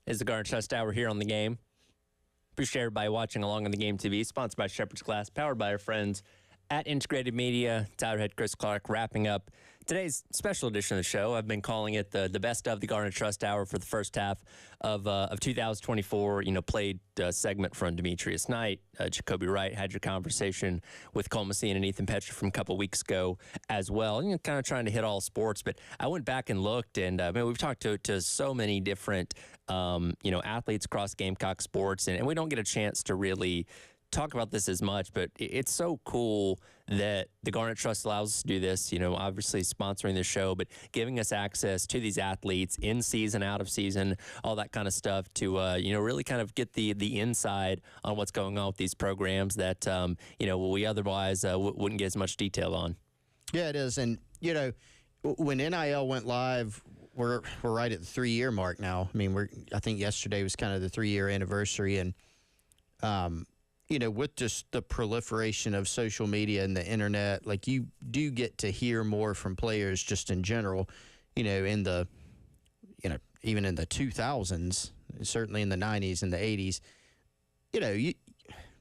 It's the Garnet Trust Hour here on The Game. Appreciate everybody watching along on The Game TV, sponsored by Shepherd's Glass, powered by our friends at Integrated Media. Tyler Head, Chris Clark, wrapping up today's special edition of the show. I've been calling it the best of the Garnet Trust Hour for the first half of 2024. Played a segment from Demetrius Knight. Jacoby Wright had your conversation with Cole Messina and Ethan Petcher from a couple weeks ago as well. Kind of trying to hit all sports, but I went back and looked, and we've talked to so many different athletes across Gamecock sports, and we don't get a chance to really talk about this as much, but it's so cool that the Garnet Trust allows us to do this, obviously sponsoring the show, but giving us access to these athletes in season, out of season, all that kind of stuff to, really kind of get the inside on what's going on with these programs that, we otherwise wouldn't get as much detail on. Yeah, it is. And, when NIL went live, we're right at the 3-year mark now. I mean, I think yesterday was kind of the 3-year anniversary, and, with just the proliferation of social media and the internet, like you do get to hear more from players just in general, in the, even in the 2000s, certainly in the 90s and the 80s,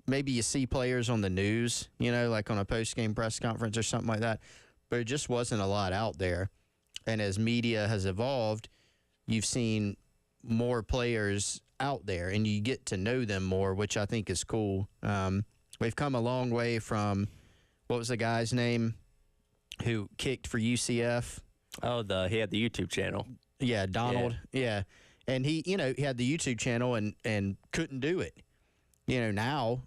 maybe you see players on the news, like on a post-game press conference or something like that, but it just wasn't a lot out there. And as media has evolved, you've seen more players out there, and you get to know them more, which I think is cool. We've come a long way from, what was the guy's name who kicked for UCF? Oh, he had the YouTube channel. Yeah, Donald. Yeah. And he had the YouTube channel and couldn't do it. Now,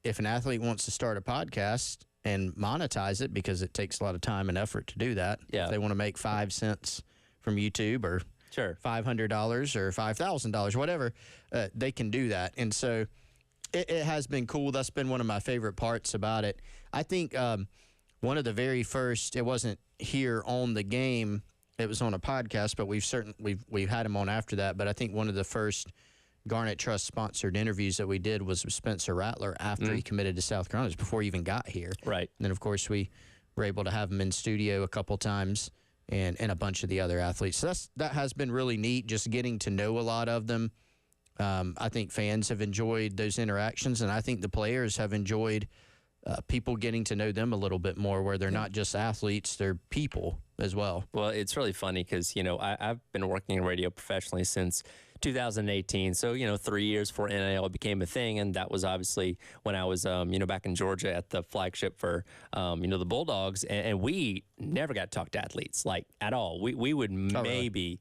if an athlete wants to start a podcast and monetize it, because it takes a lot of time and effort to do that, if they want to make 5 cents from YouTube or sure, $500 or $5,000, whatever, they can do that. And so it has been cool. That's been one of my favorite parts about it. I think one of the very first, it wasn't here on The Game, it was on a podcast, but we've had him on after that. But I think one of the first Garnet Trust sponsored interviews that we did was with Spencer Rattler after he committed to South Carolina, before he even got here. Right. And then, of course, we were able to have him in studio a couple times, and a bunch of the other athletes. So that has been really neat, just getting to know a lot of them. I think fans have enjoyed those interactions, and I think the players have enjoyed people getting to know them a little bit more, where they're not just athletes, they're people as well. Well, it's really funny because, I've been working in radio professionally since 2018. So, 3 years before NIL became a thing. And that was obviously when I was, back in Georgia at the flagship for, the Bulldogs. And we never got to talk to athletes, like, at all. We would maybe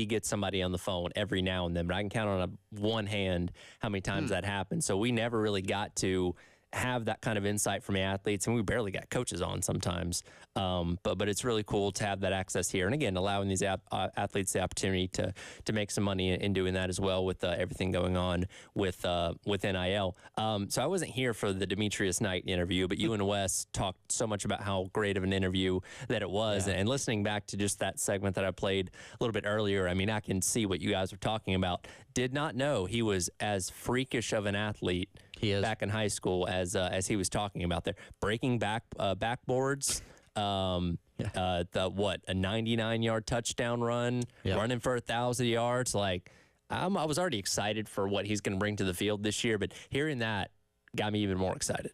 get somebody on the phone every now and then, but I can count on one hand how many times that happened. So we never really got to have that kind of insight from the athletes, and we barely got coaches on sometimes. But it's really cool to have that access here, and again, allowing these athletes the opportunity to make some money in doing that as well, with everything going on with NIL. So I wasn't here for the Demetrius Knight interview, but you and Wes talked so much about how great of an interview that it was, and listening back to just that segment that I played a little bit earlier, I mean, I can see what you guys were talking about. Did not know he was as freakish of an athlete back in high school as he was talking about there, breaking backboards. A 99-yard touchdown run, running for 1,000 yards. Like, I was already excited for what he's going to bring to the field this year, but hearing that got me even more excited.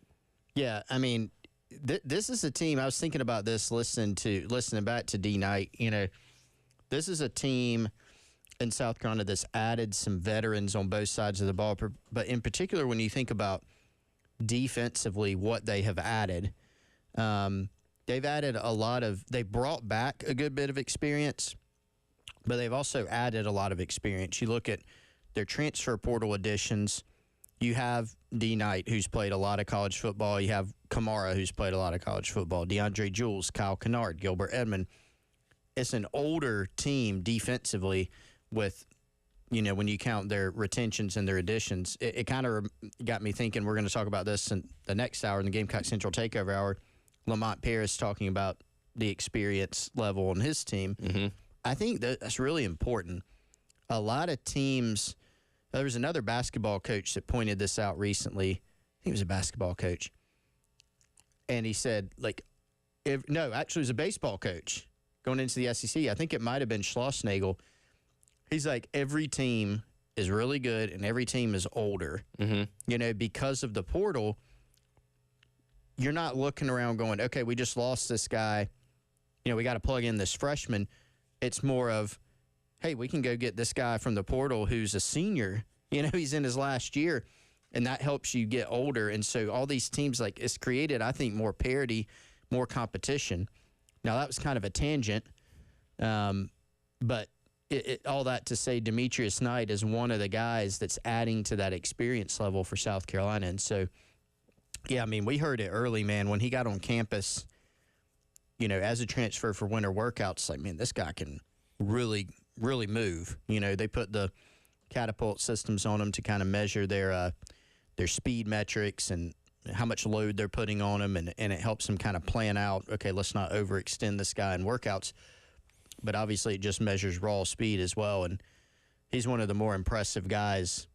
Yeah, I mean, this is a team. I was thinking about this listening back to D Knight. This is a team in South Carolina that's added some veterans on both sides of the ball, but in particular, when you think about defensively what they have added, they've added they brought back a good bit of experience, but they've also added a lot of experience. You look at their transfer portal additions. You have D Knight, who's played a lot of college football. You have Kamara, who's played a lot of college football. DeAndre Jules, Kyle Kennard, Gilbert Edmond. It's an older team defensively with, when you count their retentions and their additions. It kind of got me thinking, we're going to talk about this in the next hour, in the Gamecock Central Takeover Hour. Lamont Paris talking about the experience level on his team. Mm-hmm. I think that's really important. A lot of teams, there was another basketball coach that pointed this out recently. I think it was a basketball coach. And he said, actually it was a baseball coach going into the SEC. I think it might have been Schlossnagel. He's like, every team is really good and every team is older. Mm-hmm. Because of the portal, you're not looking around going, okay, we just lost this guy. We got to plug in this freshman. It's more of, hey, we can go get this guy from the portal who's a senior. He's in his last year, and that helps you get older. And so all these teams, like, it's created, I think, more parity, more competition. Now, that was kind of a tangent, but all that to say Demetrius Knight is one of the guys that's adding to that experience level for South Carolina. And so, yeah, I mean, we heard it early, man, when he got on campus, as a transfer for winter workouts, like, man, this guy can really, really move. They put the catapult systems on him to kind of measure their speed metrics and how much load they're putting on him, and it helps them kind of plan out, okay, let's not overextend this guy in workouts. But obviously it just measures raw speed as well, and he's one of the more impressive guys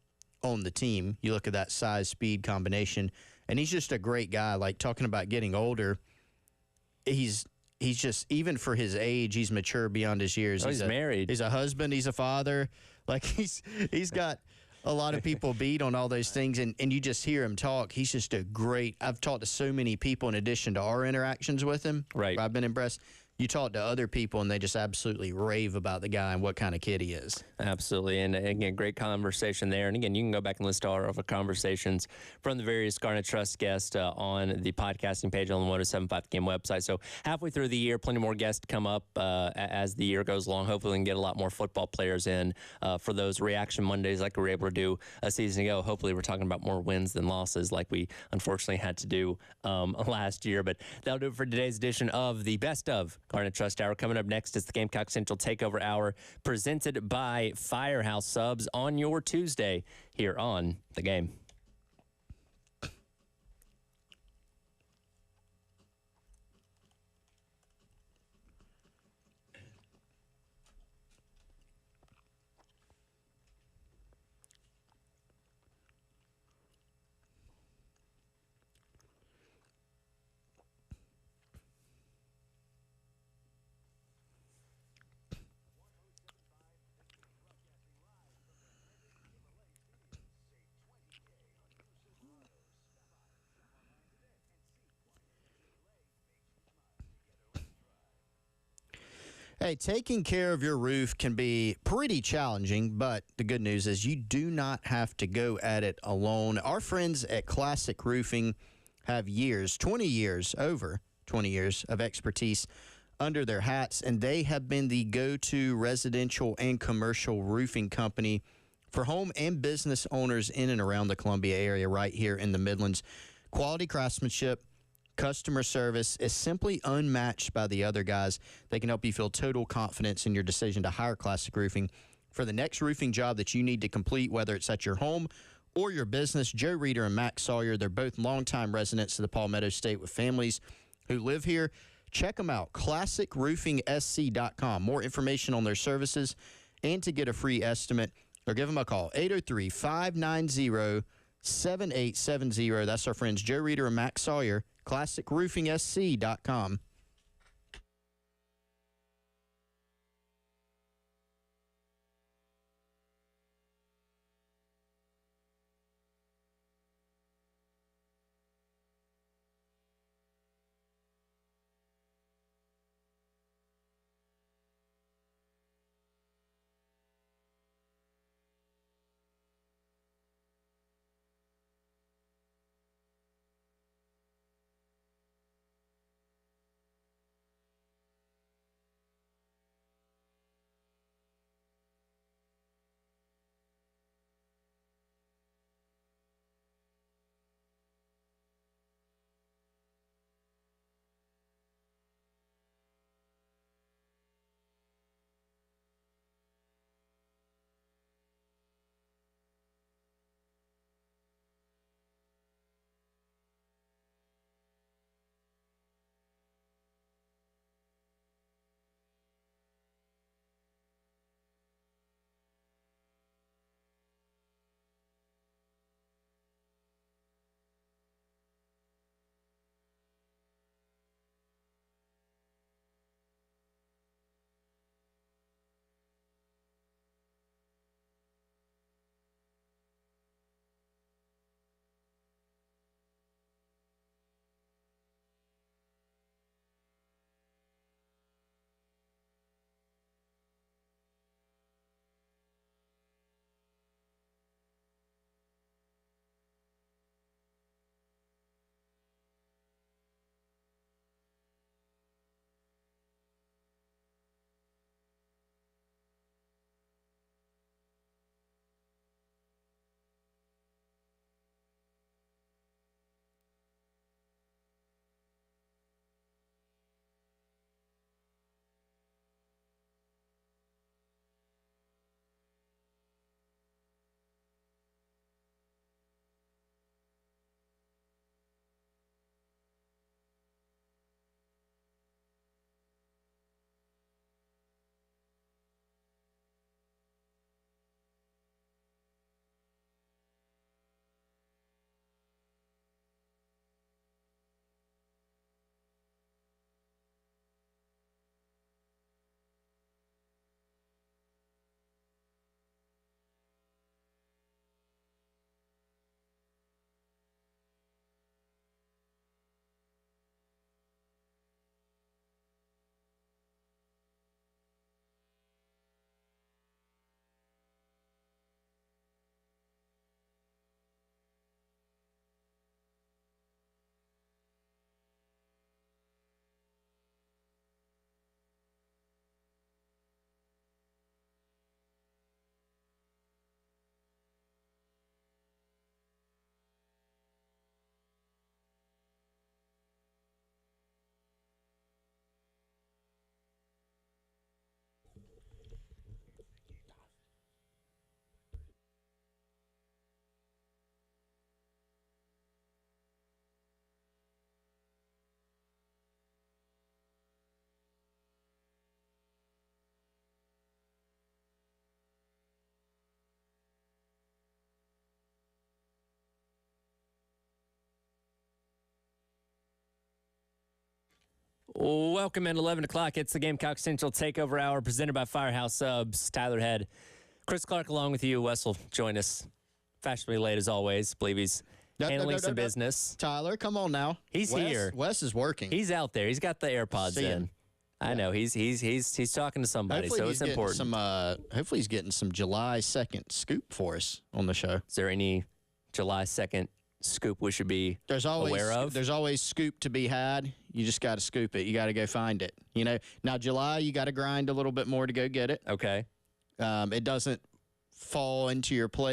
on the team. You look at that size-speed combination, and he's just a great guy. Like, talking about getting older, he's just, even for his age, he's mature beyond his years. He's married. He's a husband. He's a father. Like, he's got a lot of people beat on all those things, and you just hear him talk. He's just a great – I've talked to so many people in addition to our interactions with him. Right. I've been impressed. You talk to other people, and they just absolutely rave about the guy and what kind of kid he is. Absolutely. And again, great conversation there. And again, you can go back and listen to our other conversations from the various Garnet Trust guests on the podcasting page on the 1075 Game website. So halfway through the year, plenty more guests to come up as the year goes along. Hopefully we can get a lot more football players in for those reaction Mondays like we were able to do a season ago. Hopefully we're talking about more wins than losses like we unfortunately had to do last year. But that'll do it for today's edition of the Best of Garnet Trust Hour. Coming up next is the Gamecock Central Takeover Hour, presented by Firehouse Subs on your Tuesday here on The Game. Hey, taking care of your roof can be pretty challenging, but the good news is you do not have to go at it alone. Our friends at Classic Roofing have over 20 years of expertise under their hats, and they have been the go-to residential and commercial roofing company for home and business owners in and around the Columbia area right here in the Midlands. Quality craftsmanship, customer service is simply unmatched by the other guys. They can help you feel total confidence in your decision to hire Classic Roofing for the next roofing job that you need to complete, whether it's at your home or your business. Joe Reeder and Max Sawyer, they're both longtime residents of the Palmetto State with families who live here. Check them out, classicroofingsc.com. More information on their services and to get a free estimate, or give them a call, 803-590-7870. That's our friends Joe Reeder and Max Sawyer, classicroofingsc.com. Welcome at 11 o'clock. It's the Gamecock Central Takeover Hour presented by Firehouse Subs. Tyler Head, Chris Clark along with you. Wes will join us fashionably late as always. Believe he's handling some business. Tyler, come on now. He's Wes, here. Wes is working. He's out there. He's got the AirPods in. I know. He's talking to somebody, hopefully so it's important. Hopefully he's getting some July 2nd scoop for us on the show. Is there any July 2nd scoop we should be aware of? There's always scoop to be had. You just got to scoop it. You got to go find it. You know, now July, you got to grind a little bit more to go get it. Okay. It doesn't fall into your plate